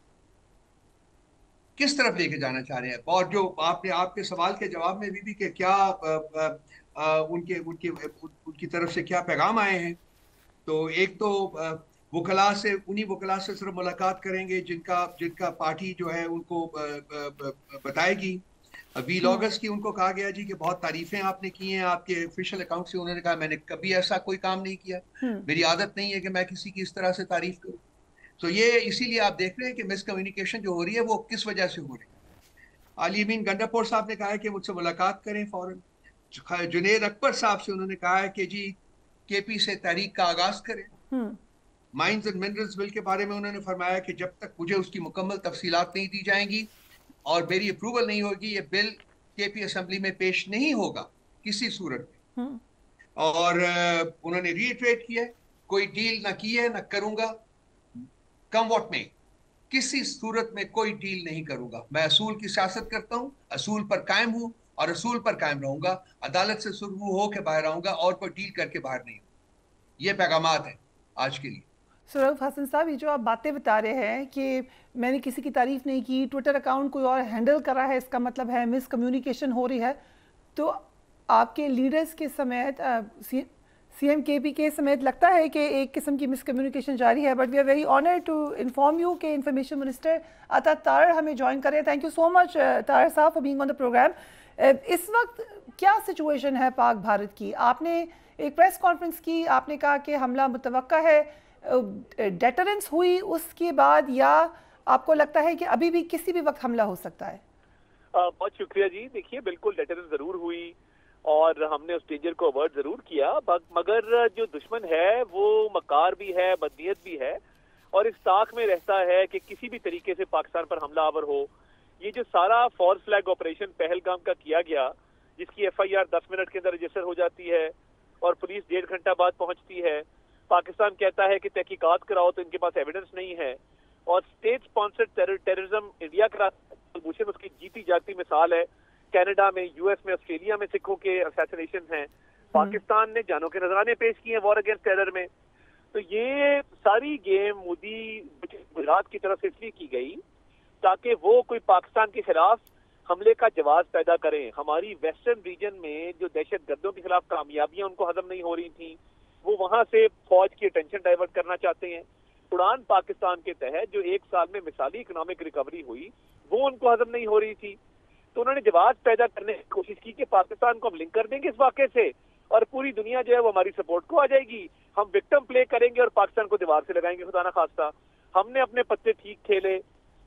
किस तरफ लेके जाना चाह रहे हैं? और जो आपने आपके सवाल के जवाब में भी कि क्या उनकी तरफ से क्या पैगाम आए हैं, तो एक तो वकला से, उन्हीं वकला से सिर्फ मुलाकात करेंगे जिनका पार्टी जो है उनको बताएगी। वीलॉगर्स की उनको कहा गया जी कि बहुत तारीफें आपने की हैं आपके ऑफिशियल अकाउंट से। उन्होंने कहा मैंने कभी ऐसा कोई काम नहीं किया, मेरी आदत नहीं है कि मैं किसी की इस तरह से तारीफ करूं। तो ये इसीलिए आप देख रहे हैं कि मिसकम्युनिकेशन जो हो रही है वो किस वजह से हो रही है। अली अमीन गंडापुर साहब ने कहा है कि मुझसे मुलाकात करें फौरन। जुनेद अकबर साहब से उन्होंने कहा है कि जी KP से तहरीक का आगाज करें। माइंस एंड मिनरल्स बिल के बारे में उन्होंने फरमाया कि जब तक मुझे उसकी मुकम्मल तफसीलात नहीं दी जाएंगी और मेरी अप्रूवल नहीं होगी, ये बिल केपी असेंबली में पेश नहीं होगा किसी सूरत में। और उन्होंने रीइटरेट किया, कोई डील ना की है, ना करूंगा, कम वॉट में, किसी सूरत में कोई डील नहीं करूंगा। मैं असूल की सियासत करता हूं, असूल पर कायम हूं और असूल पर कायम रहूंगा। अदालत से सुरगू होकर बाहर आऊंगा और कोई डील करके बाहर नहीं। ये पैगामात है आज के लिए। रऊफ हसन साहब, ये जो आप बातें बता रहे हैं कि मैंने किसी की तारीफ नहीं की, ट्विटर अकाउंट कोई और हैंडल कर रहा है, इसका मतलब है मिस कम्युनिकेशन हो रही है, तो आपके लीडर्स के समेत सीएम केपी के समेत लगता है कि एक किस्म की मिस कम्युनिकेशन जारी है। But we are very honoured to inform you कि इंफॉर्मेशन मिनिस्टर अता तार हमें ज्वाइन कर रहे हैं। Thank you so much Tarar sahab for being on the programme. इस वक्त क्या सिचुएशन है पाक भारत की? आपने एक प्रेस कॉन्फ्रेंस की, आपने कहा कि हमला मुतवक्का है, डेटरेंस हुई उसके बाद, या आपको लगता है कि अभी भी किसी भी वक्त हमला हो सकता है? बहुत शुक्रिया जी। देखिए, बिल्कुल डेटरेंस जरूर हुई और हमने उस डेंजर को अवॉइड जरूर किया, मगर जो दुश्मन है वो मकार भी है, बदनीयत भी है और इस ताक में रहता है कि किसी भी तरीके से पाकिस्तान पर हमलावर हो। ये जो सारा फॉल्स फ्लैग ऑपरेशन पहलगाम का किया गया, जिसकी एफआईआर 10 मिनट के अंदर रजिस्टर हो जाती है और पुलिस 1.5 घंटा बाद पहुंचती है, पाकिस्तान कहता है कि तहकीकात कराओ तो इनके पास एविडेंस नहीं है, और स्टेट स्पॉन्सर्ड टेररिज्म इंडिया का कुलभूषण उसकी जीती जागती मिसाल है। कनाडा में, यूएस में, ऑस्ट्रेलिया में सिखों के असैसिनेशन हैं। पाकिस्तान ने जानों के नजराने पेश किए हैं वॉर अगेंस्ट टेरर में। तो ये सारी गेम मोदी गुजरात की तरफ से इसलिए की गई ताकि वो कोई पाकिस्तान के खिलाफ हमले का जवाब पैदा करें। हमारी वेस्टर्न रीजन में जो दहशतगर्दों के खिलाफ कामयाबियां उनको हजम नहीं हो रही थी, वो वहां से फौज की अटेंशन डाइवर्ट करना चाहते हैं। उड़ान पाकिस्तान के तहत जो 1 साल में मिसाली इकोनॉमिक रिकवरी हुई, वो उनको हजम नहीं हो रही थी। तो उन्होंने जवाब पैदा करने की कोशिश की कि पाकिस्तान को हम लिंक कर देंगे इस वाक़े से और पूरी दुनिया जो है वो हमारी सपोर्ट को आ जाएगी, हम विक्टिम प्ले करेंगे और पाकिस्तान को दीवार से लगाएंगे। खुदा ना खास्ता, हमने अपने पत्ते ठीक खेले,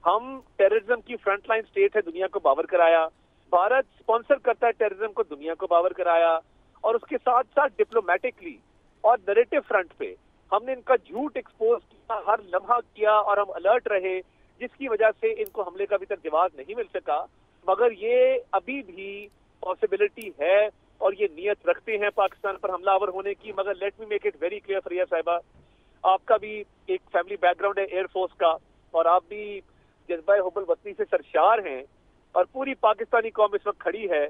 हम टेररिज्म की फ्रंट लाइन स्टेट है, दुनिया को बावर कराया। भारत स्पॉन्सर करता है टेररिज्म को, दुनिया को बावर कराया। और उसके साथ साथ डिप्लोमेटिकली और नैरेटिव फ्रंट पे हमने इनका झूठ एक्सपोज किया, हर लम्हा किया और हम अलर्ट रहे, जिसकी वजह से इनको हमले का अभी तक जवाब नहीं मिल सका। मगर ये अभी भी पॉसिबिलिटी है और ये नियत रखते हैं पाकिस्तान पर हमलावर होने की। मगर let me make it very clear Faria साहिबा, आपका भी एक फैमिली बैकग्राउंड है एयरफोर्स का और आप भी जज्बा हुब्बुल वतनी से सरशार हैं और पूरी पाकिस्तानी कौम इस वक्त खड़ी है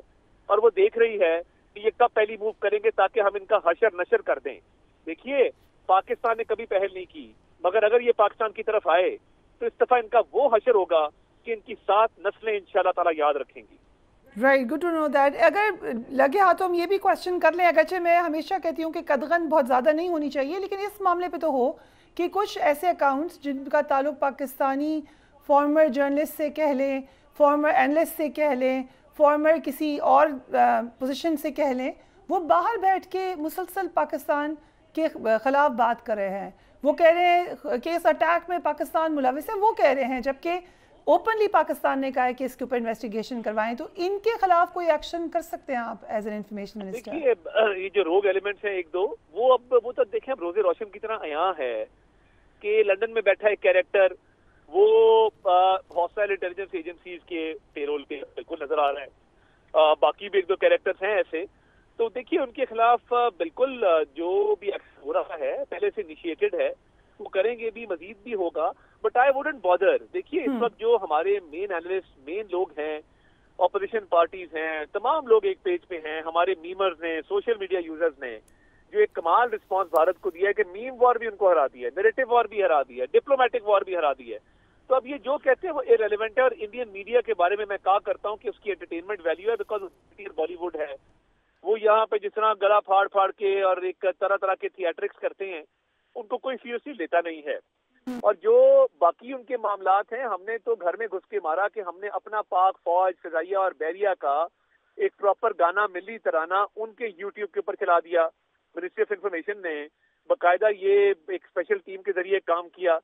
और वो देख रही है कि ये कब पहली मूव करेंगे ताकि हम इनका हशर नशर कर दें। देखिए, पाकिस्तान ने कभी पहल नहीं की, मगर अगर ये पाकिस्तान की तरफ आए तो इस दफा इनका वो हशर होगा कि इनकी 7 नस्लें इंशाल्लाह ताला याद रखेंगी। Right, good to know that. अगर लगे हाथों हम ये भी क्वेश्चन कर लें, अगरचे मैं हमेशा कहती हूँ कि कदगन बहुत ज़्यादा नहीं होनी चाहिए, लेकिन इस मामले पे तो हो कि कुछ ऐसे अकाउंट्स जिनका ताल्लुक पाकिस्तानी फॉर्मर जर्नलिस्ट से कह लें, फॉर्मर एनालिस्ट से कह लें, फॉर्मर किसी और पोजीशन से कह लें, वो बाहर बैठ के मुसलसल पाकिस्तान के ख़िलाफ़ बात कर रहे हैं। वो कह रहे हैं कि इस अटैक में पाकिस्तान मुलविस है, वो कह रहे हैं, जबकि ओपनली पाकिस्तान ने कहा है कि इसके ऊपर इन्वेस्टिगेशन करवाएं। तो इनके खिलाफ कोई एक्शन कर सकते हैं आप एज एन इंफॉर्मेशन मिनिस्टर? देखिए, ये जो रोग एलिमेंट्स हैं 1-2, वो तो देखें, अब रोजे रोशन की तरह आया है कि लंदन में बैठा एक कैरेक्टर, वो हॉस्टाइल इंटेलिजेंस एजेंसीज के पेरोल पे बिल्कुल नजर आ रहा है। बाकी भी 1-2 कैरेक्टर्स हैं ऐसे। तो देखिए, उनके खिलाफ बिल्कुल जो भी एक्शन हो रहा है पहले से इनिशिएटेड है, वो करेंगे भी, मजीद भी होगा। But I wouldn't bother. देखिए, इस वक्त जो हमारे मेन एनालिस्ट, मेन लोग हैं, ऑपोजिशन पार्टीज हैं, तमाम लोग एक पेज पे हैं, हमारे मीमर्स ने, सोशल मीडिया यूजर्स ने जो एक कमाल रिस्पांस भारत को दिया है कि मीम वॉर भी उनको हरा दिया है, नैरेटिव वॉर भी हरा दिया है, डिप्लोमेटिक वॉर भी हरा दी है। तो अब ये जो कहते हैं वो इररिलेवेंट है। और इंडियन मीडिया के बारे में मैं कहा करता हूँ कि उसकी एंटरटेनमेंट वैल्यू है, बिकॉज बॉलीवुड है, वो यहाँ पे जिस तरह गला फाड़ फाड़ के और एक तरह तरह के थिएट्रिक्स करते हैं, उनको कोई सीरियसली लेता नहीं है। और जो बाकी उनके मामलात हैं, हमने तो घर में घुस के मारा कि हमने अपना पाक फौज, फिजाइया और बैरिया का एक प्रॉपर गाना, मिली तराना उनके यूट्यूब के ऊपर चला दिया। मिनिस्ट्री ऑफ इंफॉर्मेशन ने बाकायदा ये एक स्पेशल टीम के जरिए काम किया।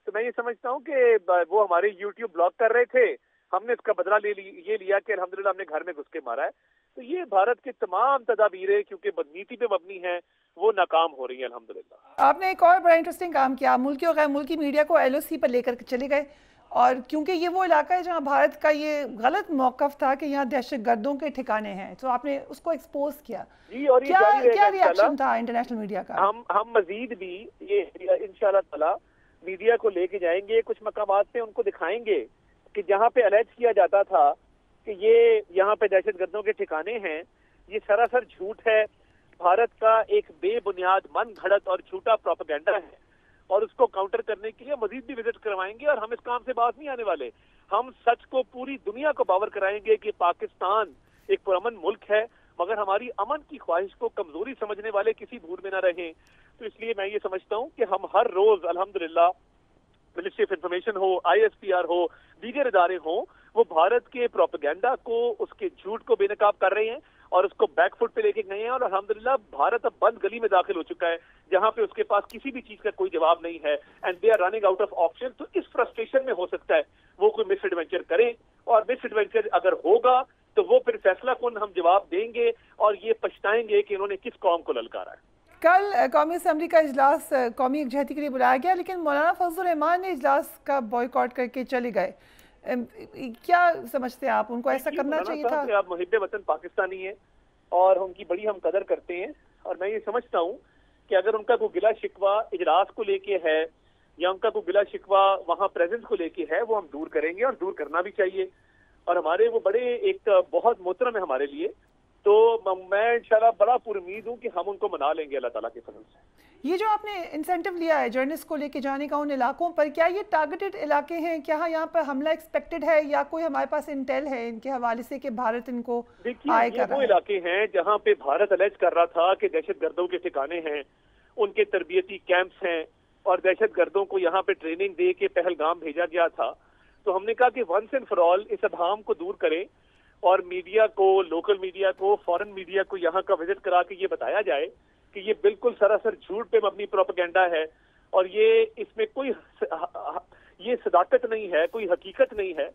तो मैं ये समझता हूँ कि वो हमारे यूट्यूब ब्लॉक कर रहे थे, हमने इसका बदला ये लिया कि अल्हम्दुलिल्लाह हमने घर में घुस के मारा है। तो ये भारत की तमाम तदाबीरें क्योंकि नीति पे मबनी है वो नाकाम हो रही है अल्हम्दुलिल्लाह। आपने एक और बड़ा इंटरेस्टिंग काम किया, मुल्की और गैर मुल्की मीडिया को LOC पर लेकर चले गए, और क्योंकि ये वो इलाका है जहाँ भारत का ये गलत मौक़िफ़ था कि यहाँ दहशतगर्दों के ठिकाने हैं, तो आपने उसको एक्सपोज किया। जी, और ये क्या रिएक्शन था इंटरनेशनल मीडिया का? हम मजीद भी ये इंशाल्लाह ताला मीडिया को लेके जाएंगे, कुछ मकामात पे उनको दिखाएंगे कि जहाँ पे अलर्ट किया जाता था कि ये यहाँ पे दहशतगर्दों के ठिकाने हैं, ये सरासर झूठ है, भारत का एक बेबुनियाद मन घड़त और झूठा प्रोपेगेंडा है, और उसको काउंटर करने के लिए मजीद भी विजिट करवाएंगे। और हम इस काम से बात नहीं आने वाले, हम सच को पूरी दुनिया को बावर कराएंगे कि पाकिस्तान एक पुरअमन मुल्क है, मगर हमारी अमन की ख्वाहिश को कमजोरी समझने वाले किसी भूल में न रहें। तो इसलिए मैं ये समझता हूँ कि हम हर रोज अल्हम्दुलिल्लाह मिनिस्ट्री ऑफ इंफॉर्मेशन हो, ISPR हो, दीगर इदारे हो, वो भारत के प्रोपेगेंडा को, उसके झूठ को बेनकाब कर रहे हैं और उसको बैकफुट पे लेके गए हैं। और अल्हम्दुलिल्लाह भारत अब बंद गली में दाखिल हो चुका है जहां पे उसके पास किसी भी चीज का कोई जवाब नहीं है, and they are running out of option. तो इस फ्रस्ट्रेशन में हो सकता है वो कोई मिस एडवेंचर करें, और मिस एडवेंचर अगर होगा तो वो फिर फैसला कौन हम जवाब देंगे और ये पछताएंगे कि इन्होंने किस कौम को ललकारा है। कल कौमी असम्बली का इजलास कौमी यकजहती के लिए बुलाया गया, लेकिन मौलाना फजलुर रहमान ने इजलास का बॉयकॉट करके चले गए। क्या समझते हैं आप, उनको ऐसा करना चाहिए था? आप मुहिब्बे वतन पाकिस्तानी है और उनकी बड़ी हम कदर करते हैं, और मैं ये समझता हूँ कि अगर उनका कोई गिला शिकवा इजलास को लेके है या उनका कोई गिला शिकवा वहाँ प्रेजेंस को लेके है, वो हम दूर करेंगे और दूर करना भी चाहिए। और हमारे वो बड़े एक बहुत मोहतरम है हमारे लिए, तो मैं इंशाल्लाह बड़ा पुरुमीद हूँ कि हम उनको मना लेंगे अल्लाह ताला के फजल से। ये जो आपने इंसेंटिव लिया है जर्नलिस्ट को लेके जाने का उन इलाकों पर, क्या ये टारगेटेड इलाके हैं? क्या यहाँ पर हमला एक्सपेक्टेड है, या कोई हमारे पास इंटेल है इनके हवाले से कि भारत इनको आए कर रहा है? वो इलाके हैं जहाँ पे भारत अलर्ट कर रहा था कि दहशतगर्दों के ठिकाने हैं, उनके तरबियती कैंप्स हैं, और दहशतगर्दों को यहाँ पे ट्रेनिंग दे के पहलगाम भेजा गया था। तो हमने कहा कि वंस एंड फॉर ऑल इस अभाम को दूर करें, और मीडिया को, लोकल मीडिया को, फॉरेन मीडिया को यहाँ का विजिट करा के ये बताया जाए कि ये बिल्कुल सरासर झूठ पे मबनी प्रोपेगेंडा है, और ये इसमें कोई ये सदाकत नहीं है, कोई हकीकत नहीं है।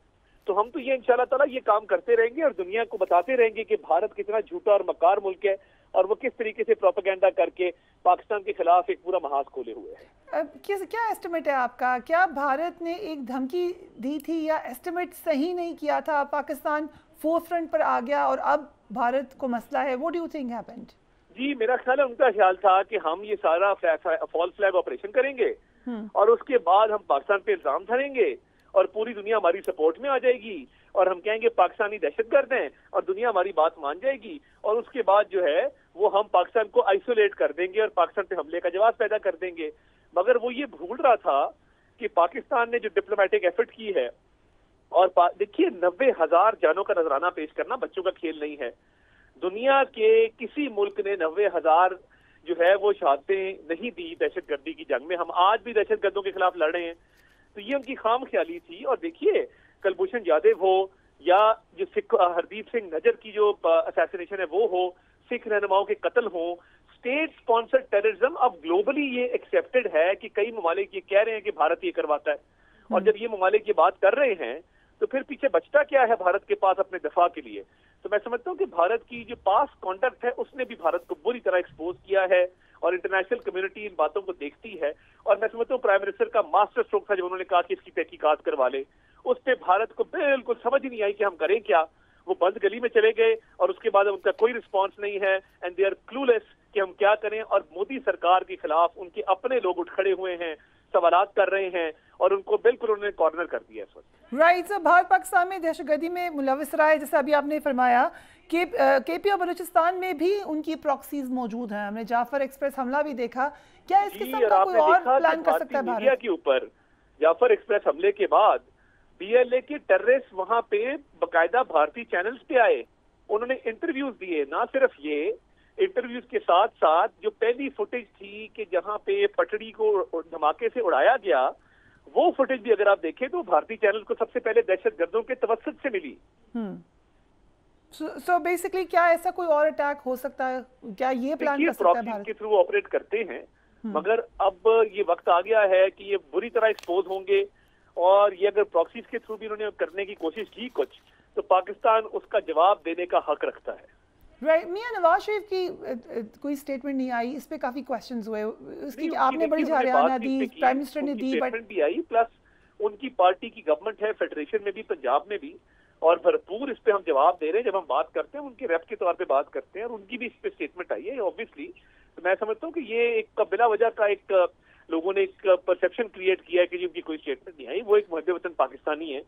तो हम तो ये इंशाल्लाह ताला ये काम करते रहेंगे और दुनिया को बताते रहेंगे कि भारत कितना झूठा और मकार मुल्क है, और वो किस तरीके से प्रोपेगेंडा करके पाकिस्तान के खिलाफ एक पूरा महाज खोले हुए है। क्या एस्टिमेट है आपका? क्या भारत ने एक धमकी दी थी, या एस्टिमेट सही नहीं किया था, पाकिस्तान फोर्थ फ्रंट पर आ गया और अब भारत को मसला है? What do you think happened? जी, मेरा ख्याल है उनका ख्याल था कि हम ये सारा फॉल्स फ्लैग ऑपरेशन करेंगे और उसके बाद हम पाकिस्तान पे इल्जाम धरेंगे और पूरी दुनिया हमारी सपोर्ट में आ जाएगी, और हम कहेंगे पाकिस्तानी दहशतगर्द हैं, और दुनिया हमारी बात मान जाएगी, और उसके बाद जो है वो हम पाकिस्तान को आइसोलेट कर देंगे और पाकिस्तान पे हमले का जवाब पैदा कर देंगे। मगर वो ये भूल रहा था कि पाकिस्तान ने जो डिप्लोमेटिक एफर्ट की है, और देखिए 90,000 जानों का नजराना पेश करना बच्चों का खेल नहीं है। दुनिया के किसी मुल्क ने 90,000 जो है वो शहादतें नहीं दी दहशतगर्दी की जंग में। हम आज भी दहशतगर्दों के खिलाफ लड़ रहे हैं, तो ये उनकी खाम ख्याली थी। और देखिए कुलभूषण जाधव हो या जो सिख हरदीप सिंह नजर की जो असैसिनेशन है वो हो, सिख रहनुमाओं के कत्ल हो, स्टेट स्पॉन्सर्ड टेररिज्म अब ग्लोबली ये एक्सेप्टेड है कि कई ममालिक ये कह रहे हैं कि भारत ये करवाता है, और जब ये ममालिक ये बात कर रहे हैं तो फिर पीछे बचता क्या है भारत के पास अपने दफा के लिए? तो मैं समझता हूँ कि भारत की जो पास्ट कॉन्डक्ट है उसने भी भारत को बुरी तरह एक्सपोज किया है, और इंटरनेशनल कम्युनिटी इन बातों को देखती है। और मैं समझता हूँ प्राइम मिनिस्टर का मास्टर स्ट्रोक था जब उन्होंने कहा कि इसकी तहकीकात करवा ले, उस पर भारत को बिल्कुल समझ ही नहीं आई कि हम करें क्या। वो बंद गली में चले गए और उसके बाद उनका कोई रिस्पॉन्स नहीं है, एंड दे आर क्लूलेस कि हम क्या करें। और मोदी सरकार के खिलाफ उनके अपने लोग उठ खड़े हुए हैं, सवालात कर रहे हैं, और उनको बिल्कुल उन्होंने कॉर्नर कर दिया इस वक्त। राइट। सर, भारत पाकिस्तान में दहशतगर्दी में मुलविस रहा है, जैसे अभी आपने फरमाया कि KP और बलूचिस्तान में भी उनकी प्रॉक्सीज मौजूद हैं। हमने जाफर एक्सप्रेस हमला भी देखा। क्या इस किस्म का कोई और प्लान कर सकता है भारत? के ऊपर जाफर एक्सप्रेस हमले के बाद BLA के टेररिस्ट वहां पे बकायदा भारतीय चैनल्स पे आए, उन्होंने इंटरव्यूज दिए। ना सिर्फ ये, इंटरव्यूज के साथ साथ जो पहली फुटेज थी कि जहां पे पटड़ी को धमाके से उड़ाया गया, वो फुटेज भी अगर आप देखें तो भारतीय चैनल को सबसे पहले दहशतगर्दों के तवस्सुत से मिली। So basically क्या ऐसा कोई और अटैक हो सकता है? क्या ये प्लान कर सकता है भारत? के थ्रू ऑपरेट करते हैं, मगर अब ये वक्त आ गया है कि ये बुरी तरह एक्सपोज होंगे, और ये अगर प्रॉक्सीज के थ्रू भी उन्होंने करने की कोशिश की कुछ, तो पाकिस्तान उसका जवाब देने का हक रखता है। राइट, मियां नवाज शरीफ की कोई स्टेटमेंट नहीं आई, इस पे काफी क्वेश्चंस हुए। उसकी आपने बड़ी हरियाणा दी, प्राइम मिनिस्टर ने दी, बट भी आई, प्लस उनकी पार्टी की गवर्नमेंट है फेडरेशन में भी, पंजाब में भी, और भरपूर इस पे हम जवाब दे रहे हैं। जब हम बात करते हैं उनके रेप के तौर पे बात करते हैं, और उनकी भी इस पे स्टेटमेंट आई है ऑब्वियसली। तो मैं समझता हूँ कि ये एक बिला वजह का एक लोगों ने एक परसेप्शन क्रिएट किया है कि जी उनकी कोई स्टेटमेंट नहीं आई। वो एक मुहब्बे वतन पाकिस्तानी है,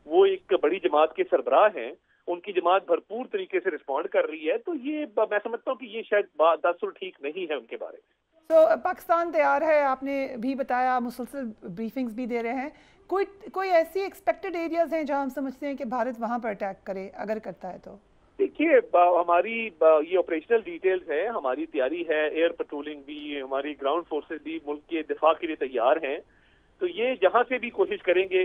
वो एक बड़ी जमात के सरबराह हैं, उनकी जमात भरपूर तरीके से रिस्पॉन्ड कर रही है। तो ये मैं समझता हूँ कि ये शायद दास्तुर ठीक नहीं है उनके बारे में। तो पाकिस्तान तैयार है, आपने भी बताया, मुसलसल ब्रीफिंग्स भी दे रहे हैं। कोई ऐसी एक्सपेक्टेड एरियाज हैं जहां हम समझते हैं कि भारत वहां पर अटैक करे, अगर करता है तो? देखिए, हमारी ये ऑपरेशनल डिटेल्स है, हमारी तैयारी है, एयर पेट्रोलिंग भी, हमारी ग्राउंड फोर्सेस भी मुल्क के दिफा के लिए तैयार हैं। तो ये जहां से भी कोशिश करेंगे,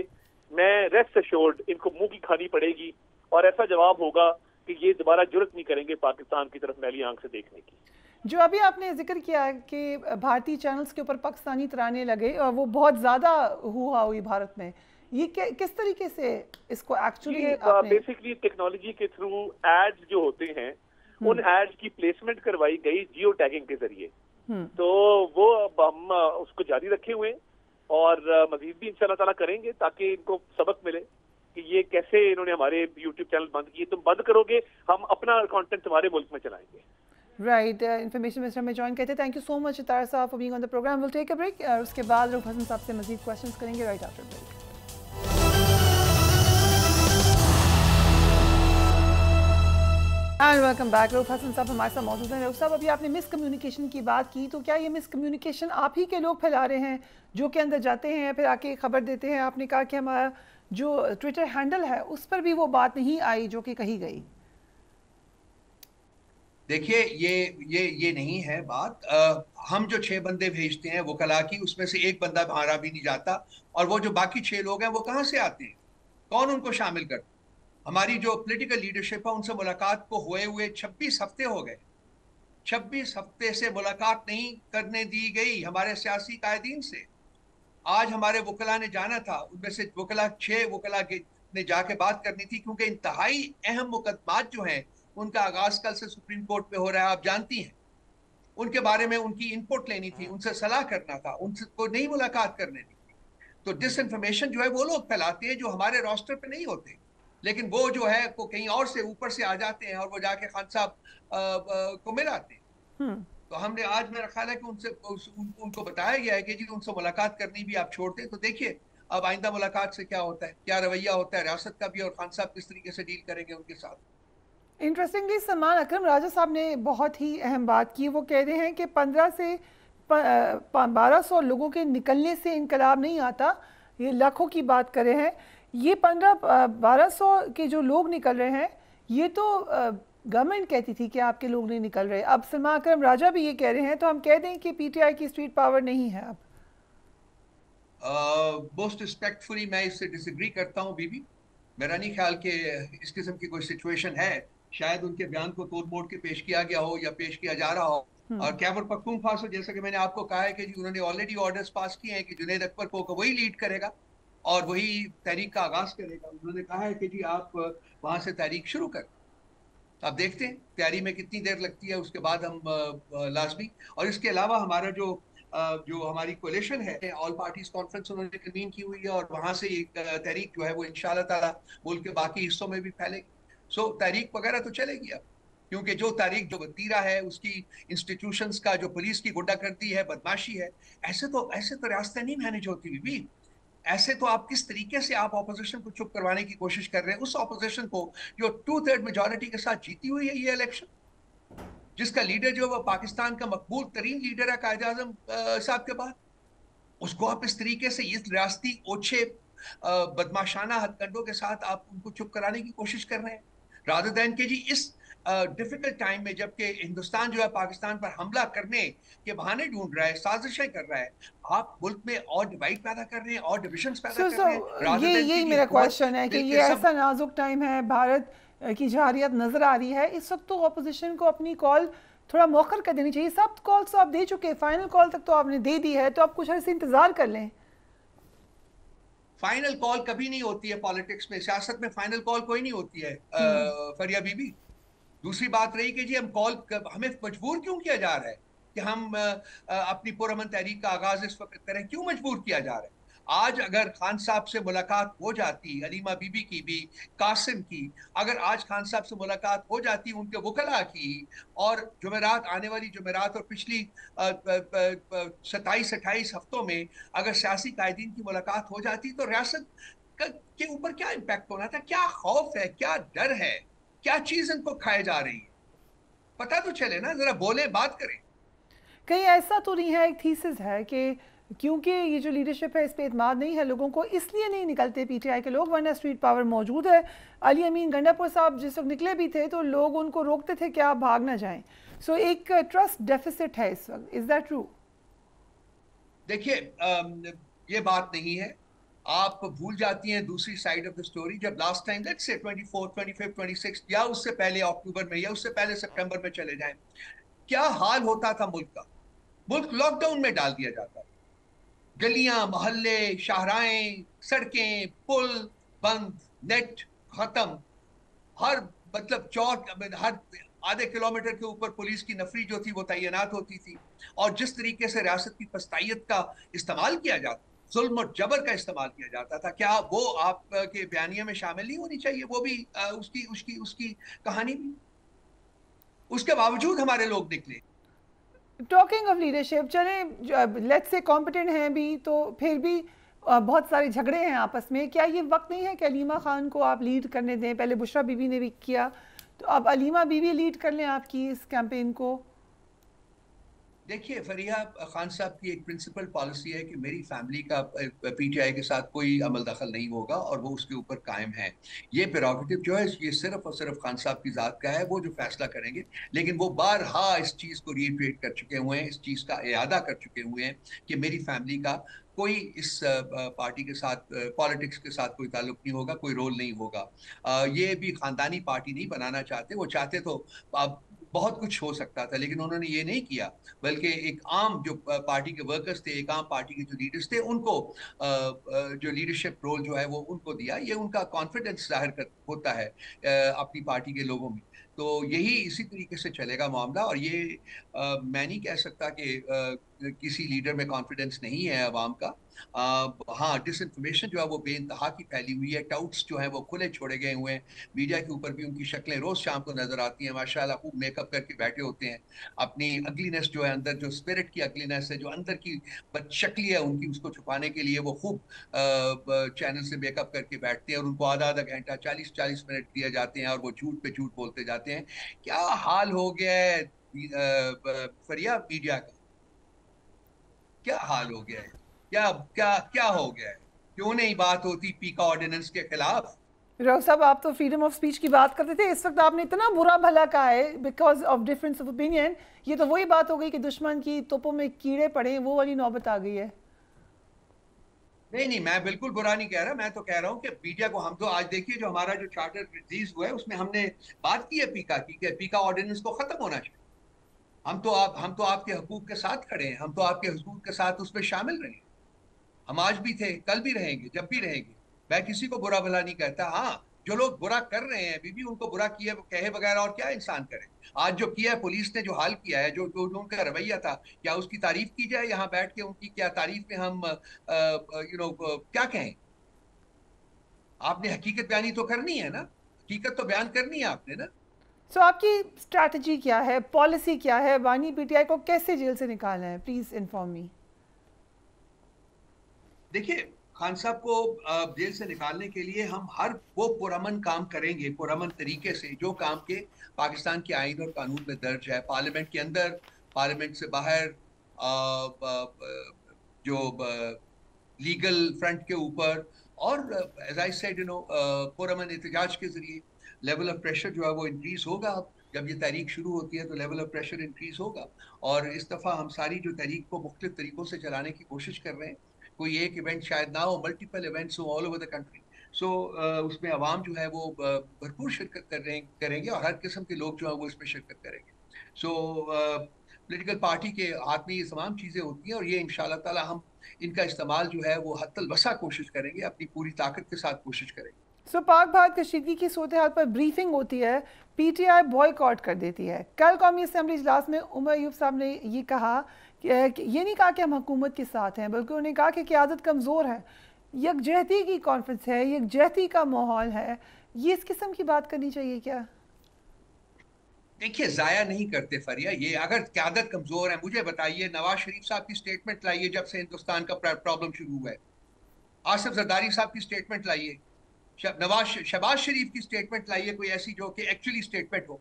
मैं रेस्ट अश्योर्ड इनको मुंह की खानी पड़ेगी, और ऐसा जवाब होगा कि ये दोबारा जुर्रत नहीं करेंगे पाकिस्तान की तरफ मैली आंख से देखने की। जो अभी आपने जिक्र किया कि भारतीय चैनल्स के ऊपर पाकिस्तानी तराने लगे और वो बहुत ज़्यादा हुआ हुई भारत में, ये किस तरीके से इसको एक्चुअली बेसिकली टेक्नोलॉजी के थ्रू एड्स जो होते हैं, उन एड्स की प्लेसमेंट करवाई गई जियो टैगिंग के जरिए। तो वो अब हम उसको जारी रखे हुए हैं, और मजीद भी इंशाल्लाह ताला करेंगे, ताकि इनको सबक मिले कि ये कैसे इन्होंने हमारे यूट्यूब चैनल बंद किए। तुम बंद करोगे, हम अपना कंटेंट तुम्हारे मुल्क में चलाएंगे। राइट, इन्फॉर्मेशन मिनिस्टर में ज्वाइन कहते हैं। Thank you so much Tarar sahab for being on the programme. Will take a break, और उसके बाद रऊफ हसन साहब से मजीद क्वेश्चंस करेंगे right after break. And welcome back. Rauf Hasan sahab हमारे साथ मौजूद हैं। रऊफ साहब, अभी आपने मिसकम्युनिकेशन की बात की, तो क्या ये मिसकम्युनिकेशन आप ही के लोग फैला रहे हैं जो कि अंदर जाते हैं फिर आके खबर देते हैं? आपने कहा कि हमारा जो ट्विटर हैंडल है उस पर भी वो बात नहीं आई जो कि कही गई। देखिए, ये नहीं है बात। हम जो 6 बंदे भेजते हैं वकला की, उसमें से एक बंदा हमारा भी नहीं जाता, और वो जो बाकी 6 लोग हैं वो कहाँ से आते हैं, कौन उनको शामिल करता? हमारी जो पॉलिटिकल लीडरशिप है उनसे मुलाकात को हुए 26 हफ्ते हो गए। 26 हफ्ते से मुलाकात नहीं करने दी गई हमारे सियासी कायदीन से। आज हमारे वकला ने जाना था, उनमें से 6 वकला ने जाके बात करनी थी, क्योंकि इंतहाई अहम मुकदमात जो हैं उनका आगाज कल से सुप्रीम कोर्ट पे हो रहा है, आप जानती हैं। उनके बारे में उनकी इनपुट लेनी थी, उनसे सलाह करना था, उनसे को नहीं मुलाकात करने दी थी। तो डिसइंफॉर्मेशन जो है वो लोग फैलाते हैं जो हमारे रोस्टर पे नहीं होते, लेकिन वो जो है वो कहीं और से ऊपर से आ जाते हैं और वो जाके खान साहब को मिलाते हैं। तो हमने आज मेरा ख्याल है कि उनको बताया गया है कि जी उनसे मुलाकात करनी भी आप छोड़ते हैं। तो देखिए अब आइंदा मुलाकात से क्या होता है, क्या रवैया होता है रियासत का भी, और खान साहब किस तरीके से डील करेंगे उनके साथ। इंटरेस्टिंगली सलमान अकरम राजा साहब ने बहुत ही अहम बात की। वो कह रहे हैं कि 15 से 1200 लोगों के निकलने से इनकलाब नहीं आता, ये लाखों की बात कर रहे हैं। ये 1500-1200 के जो लोग निकल रहे हैं, ये तो गवर्नमेंट कहती थी कि आपके लोग नहीं निकल रहे। अब सलमान अकरम राजा भी ये कह रहे हैं, तो हम कह दें कि पीटीआई की स्ट्रीट पावर नहीं है अब? मोस्ट रिस्पेक्टफुली मैं इससे डिसएग्री करता हूँ बीबी। मेरा नहीं ख्याल कि इस किस्म की कोई सिचुएशन है। शायद उनके बयान को तोड़ मोड़ के पेश किया गया हो या पेश किया जा रहा हो। और खैबर पख्तूनख्वा, जैसा कि मैंने आपको कहा है कि जी उन्होंने ऑलरेडी ऑर्डर्स पास किए हैं कि जुनैद अकबर को वही लीड करेगा और वही तहरीक का आगाज करेगा। उन्होंने कहा है कि जी आप वहां से तहरीक शुरू करें। आप देखते हैं तैयारी में कितनी देर लगती है, उसके बाद हम लाजमी। और इसके अलावा हमारा जो हमारी कोलिशन है, ऑल पार्टीज कॉन्फ्रेंस उन्होंने कन्वीन की हुई है, और वहां से एक तहरीक जो है वो इंशाअल्लाह ताला मुल्क के बाकी हिस्सों में भी फैलेगी। सो तहरीक वगैरह तो चलेगी अब, क्योंकि जो तारीख जो वतीरा है उसकी इंस्टीट्यूशंस का, जो पुलिस की गुंडागर्दी है, बदमाशी है, ऐसे तो रियासतें नहीं मैनेज होती भी। ऐसे तो आप किस तरीके से आप ऑपोजिशन को चुप करवाने की कोशिश कर रहे हैं, उस ऑपोजिशन को जो 2/3 मेजॉरिटी के साथ जीती हुई है ये इलेक्शन, जिसका लीडर जो वो पाकिस्तान का मकबूल तरीन लीडर है कायद आजम साहब के बाद, उसको आप इस तरीके से इस रियासती ओछे बदमाशाना हथकंडों के साथ आप उनको चुप कराने की कोशिश कर रहे हैं, रादर दैन के जी इस डिफिकल्ट टाइम में, जबकि हिंदुस्तान जो है पाकिस्तान पर हमला करने के बहाने ढूंढ रहा है, साजिशें कर रहा है, आप मुल्क में और डिवाइड पैदा कर रहे हैं और डिविजन्स पैदा कर रहे हैं। यही मेरा क्वेश्चन है कि ये ऐसा नाजुक टाइम है, भारत की जहारियत नजर आ रही है इस वक्त, तो ऑपोजिशन को अपनी कॉल थोड़ा मौखर कर देनी चाहिए। सब कॉल्स तो आप दे चुके हैं, फाइनल कॉल तक तो आपने दे दी है, तो आप कुछ ऐसे इंतजार कर लें। फाइनल कॉल कभी नहीं होती है पॉलिटिक्स में, सियासत में फाइनल कॉल कोई नहीं होती है फरिया बीबी। दूसरी बात रही कि जी हमें मजबूर क्यों किया जा रहा है कि हम अपनी पुरअमन तहरीक का आगाज इस वक्त करें, क्यों मजबूर किया जा रहा है? आज अगर खान साहब से मुलाकात हो जाती, अलीमा बीबी की भी, कासिम की, अगर आज खान साहब से मुलाकात हो जाती, उनके वकला की, और जुमेरात, आने वाली जुमेरात और पिछली 27-28 हफ्तों में अगर सियासी कायदीन की मुलाकात हो जाती, तो रियासत के ऊपर क्या इम्पैक्ट होना था? क्या खौफ है, क्या डर है, क्या चीज इनको खाए जा रही है? पता तो चले ना, जरा बोले, बात करें। कहीं ऐसा तो नहीं है, एक थीसिस है कि क्योंकि ये जो लीडरशिप है इस पे इत्मीनान नहीं है लोगों को, इसलिए नहीं निकलते पीटीआई के लोग, वरना स्ट्रीट पावर मौजूद है। अली अमीन गंडापुर साहब जिस वक्त निकले भी थे तो लोग उनको रोकते थे कि आप भाग ना जाएं। सो एक ट्रस्ट डेफिसिट है इस वक्त। Is that true? देखिए, ये बात नहीं है। आप भूल जाती हैं दूसरी साइड ऑफ द स्टोरी। जब लास्ट टाइम लेट्स से 24, 25, 26 या उससे पहले अक्टूबर में या उससे पहले सितंबर में चले जाएं, क्या हाल होता था मुल्क का? मुल्क लॉकडाउन में डाल दिया जाता था। गलियां, मोहल्ले, शाहराएं, सड़कें, पुल बंद, नेट खत्म, हर मतलब चौक, हर आधे किलोमीटर के ऊपर पुलिस की नफरी जो थी वो तैनात होती थी। और जिस तरीके से रियासत की पस्तायत का इस्तेमाल किया जाता, जुल्म और जबर का इस्तेमाल किया जाता था, क्या वो आपके बयानिया में शामिल नहीं होनी चाहिए? वो भी उसकी उसकी उसकी कहानी भी। उसके बावजूद हमारे लोग निकले। टॉकिंग ऑफ लीडरशिप, चले लेट्स से कॉम्पिटेंट हैं भी तो फिर भी बहुत सारे झगड़े हैं आपस में। क्या ये वक्त नहीं है कि अलीमा खान को आप लीड करने दें? पहले बुशरा बीबी ने भी किया, तो अब अलीमा बीबी लीड कर लें आपकी इस कैंपेन को। देखिए, फरीहा खान साहब की एक प्रिंसिपल पॉलिसी है कि मेरी फैमिली का पीटीआई के साथ कोई अमल दखल नहीं होगा, और वो उसके ऊपर कायम है। ये प्रेरोगेटिव जो है ये सिर्फ और सिर्फ खान साहब की जात का है, वो जो फैसला करेंगे। लेकिन वो बारहा इस चीज़ को रीइटरेट कर चुके हुए हैं, इस चीज़ का इयादा कर चुके हुए हैं कि मेरी फैमिली का कोई इस पार्टी के साथ, पॉलिटिक्स के साथ कोई ताल्लुक नहीं होगा, कोई रोल नहीं होगा। ये भी खानदानी पार्टी नहीं बनाना चाहते। वो चाहते तो अब बहुत कुछ हो सकता था, लेकिन उन्होंने ये नहीं किया, बल्कि एक आम जो पार्टी के वर्कर्स थे, एक आम पार्टी के जो लीडर्स थे, उनको जो लीडरशिप रोल जो है वो उनको दिया। ये उनका कॉन्फिडेंस जाहिर होता है अपनी पार्टी के लोगों में। तो यही इसी तरीके से चलेगा मामला। और ये मैं नहीं कह सकता कि किसी लीडर में कॉन्फिडेंस नहीं है अवाम का। हाँ, डिसइंफॉर्मेशन जो है वो बेइंतहा की फैली हुई है। टाउट्स जो है वो खुले छोड़े गए हुए हैं। मीडिया के ऊपर भी उनकी शक्लें रोज शाम को नजर आती हैं, माशाल्लाह खूब मेकअप करके बैठे होते हैं। अपनी अगलीनेस जो है, अंदर जो स्पिरिट की अगलीनेस है, जो अंदर की बदशक्ली है उनकी, उसको छुपाने के लिए वो खूब चैनल से मेकअप करके बैठते हैं, और उनको आधा आधा घंटा, 40-40 मिनट दिए जाते हैं, और वो झूठ पे झूठ बोलते जाते हैं। क्या हाल हो गया है फरिया मीडिया का? क्या हाल हो गया है? क्या क्या क्या हो गया है? क्यों नहीं बात होती पीका ऑर्डिनेंस के खिलाफ? राव साहब, आप तो फ्रीडम ऑफ स्पीच की बात करते थे, इस वक्त आपने इतना बुरा भला कहा है because of difference of opinion. ये तो वही बात हो गई कि दुश्मन की तोपों में कीड़े पड़े, वो वाली नौबत आ गई है। नहीं, मैं बिल्कुल बुरा नहीं कह रहा। मैं तो कह रहा हूँ कि मीडिया को, हम तो आज देखिए जो हमारा जो चार्टर रिलीज हुआ है उसमें हमने बात की है पीका की, कि पीका ऑर्डिनेंस को खत्म होना चाहिए। हम तो आपके हकूक के साथ खड़े हैं, हम तो आपके हकूक के साथ उसमें शामिल रहे। हम आज भी थे, कल भी रहेंगे, जब भी रहेंगे। मैं किसी को बुरा भला नहीं कहता। हाँ, जो लोग बुरा कर रहे हैं बीबी, उनको बुरा किए कहे बगैर और क्या इंसान करे। आज जो किया है पुलिस ने, जो हाल किया है, जो उनका रवैया था, क्या उसकी तारीफ की जाए? यहाँ बैठ के उनकी क्या तारीफ में हम क्या कहें? आपने हकीकत बयानी तो करनी है ना, हकीकत तो बयान करनी है आपने ना। सो आपकी स्ट्रैटेजी क्या है, पॉलिसी क्या है? वानी पीटीआई को कैसे जेल से निकालना है? Please inform me. देखिए, खान साहब को जेल से निकालने के लिए हम हर वो पुरअमन काम करेंगे, पुरअमन तरीके से, जो काम के पाकिस्तान के आईन और कानून में दर्ज है। पार्लियामेंट के अंदर, पार्लियामेंट से बाहर, जो लीगल फ्रंट के ऊपर, और एज आई सेड पुरअमन एहतजाज के जरिए लेवल ऑफ प्रेशर जो है वो इंक्रीज होगा। जब ये तहरीक शुरू होती है तो लेवल ऑफ प्रेशर इंक्रीज होगा। और इस दफ़ा हम सारी जो तहरीक को मुख्तलिफ तरीकों से चलाने की कोशिश कर रहे हैं। कोई एक इवेंट शायद ना हो, मल्टीपल इवेंट्स हो ऑल ओवर द कंट्री। सो उसमें आवाम जो है वो भरपूर शिरकत करेंगे, और हर किस्म के लोग जो है वो इसमें शिरकत करेंगे। सो पॉलिटिकल पार्टी के हाथ में ये तमाम चीज़ें होती हैं, और ये इंशाअल्लाह ताला हम इनका इस्तेमाल जो है वो हत्तल वसा कोशिश करेंगे, अपनी पूरी ताकत के साथ कोशिश करेंगे। पाक भारत कशीदगी की सूरत हाल पर ब्रीफिंग होती है, पीटीआई बॉयकॉट कर देती है। कल कौमी असम्बली इजलास में उमर अयूब साहब ने ये कहा कि ये नहीं कहा कि हम हुकूमत के साथ हैं, बल्कि उन्होंने कहा कि क़यादत कमज़ोर है। यकजहती की कॉन्फ्रेंस है, यकजहती का माहौल है, ये इस किस्म की बात करनी चाहिए क्या? देखिए, जाया नहीं करते फरिया, ये अगर क़यादत कमजोर है, मुझे बताइए नवाज शरीफ साहब की स्टेटमेंट लाइए जब से हिंदुस्तान का प्रॉब्लम शुरू हुआ है। आसिफ जरदारी साहब की स्टेटमेंट लाइए, शहबाज शरीफ की स्टेटमेंट लाइए, कोई ऐसी जो कि एक्चुअली स्टेटमेंट हो।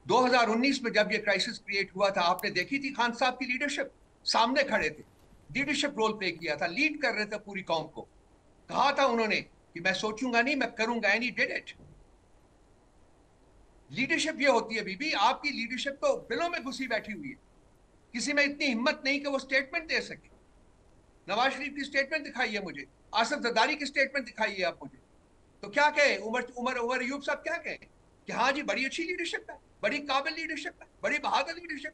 2019 में जब ये क्राइसिस क्रिएट हुआ था, आपने देखी थी खान साहब की लीडरशिप, सामने खड़े थे, लीडरशिप रोल प्ले किया था, लीड कर रहे थे पूरी कौम को। कहा था उन्होंने कि मैं सोचूंगा नहीं, मैं करूंगा, and he did it. Leadership ये होती है बीबी, आपकी लीडरशिप तो बिलों में घुसी बैठी हुई है, किसी में इतनी हिम्मत नहीं कि वो स्टेटमेंट दे सके। नवाज शरीफ की स्टेटमेंट दिखाइए मुझे, आसिफ जरदारी की स्टेटमेंट दिखाइए आप मुझे, तो क्या कहे उमर अयूब साहब क्या कहें कि हाँ जी बड़ी अच्छी लीडरशिप है, बड़ी काबिल लीडरशिप है, बड़ी बहादुर लीडरशिप।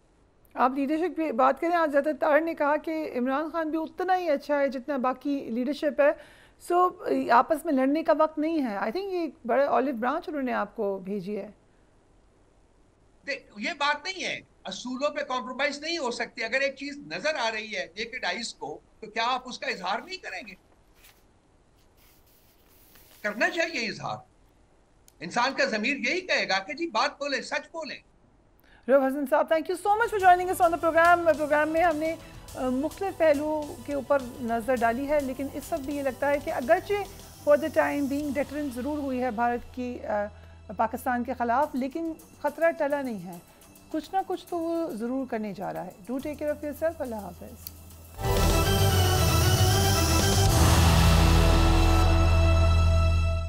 आप लीडरशिप की बात करें, आज ज़्यादातर ने कहा कि इमरान खान भी उतना ही अच्छा है जितना बाकी लीडरशिप है। आपस में लड़ने का वक्त नहीं है। आई थिंक ये बड़े ऑलिव ब्रांच उन्होंने आपको भेजी है। ये बात नहीं है, असूलों पे कॉम्प्रोमाइज नहीं हो सकती। अगर एक चीज नजर आ रही है नेकेड आइज को, तो क्या आप उसका इजहार नहीं करेंगे? करना चाहिए इजहार। इंसान का ज़मीर यही कहेगा कि जी बात बोले, सच बोले। रऊफ हसन साहब, thank you so much for joining us on the programme में हमने मुख्तलिफ पहलुओं के ऊपर नज़र डाली है, लेकिन इस वक्त भी ये लगता है कि अगरचे for the time being deterrence ज़रूर हुई है भारत की पाकिस्तान के ख़िलाफ़, लेकिन ख़तरा टला नहीं है। कुछ ना कुछ तो वो ज़रूर करने जा रहा है। Do take care of yourself. अल्लाह हाफ़िज़।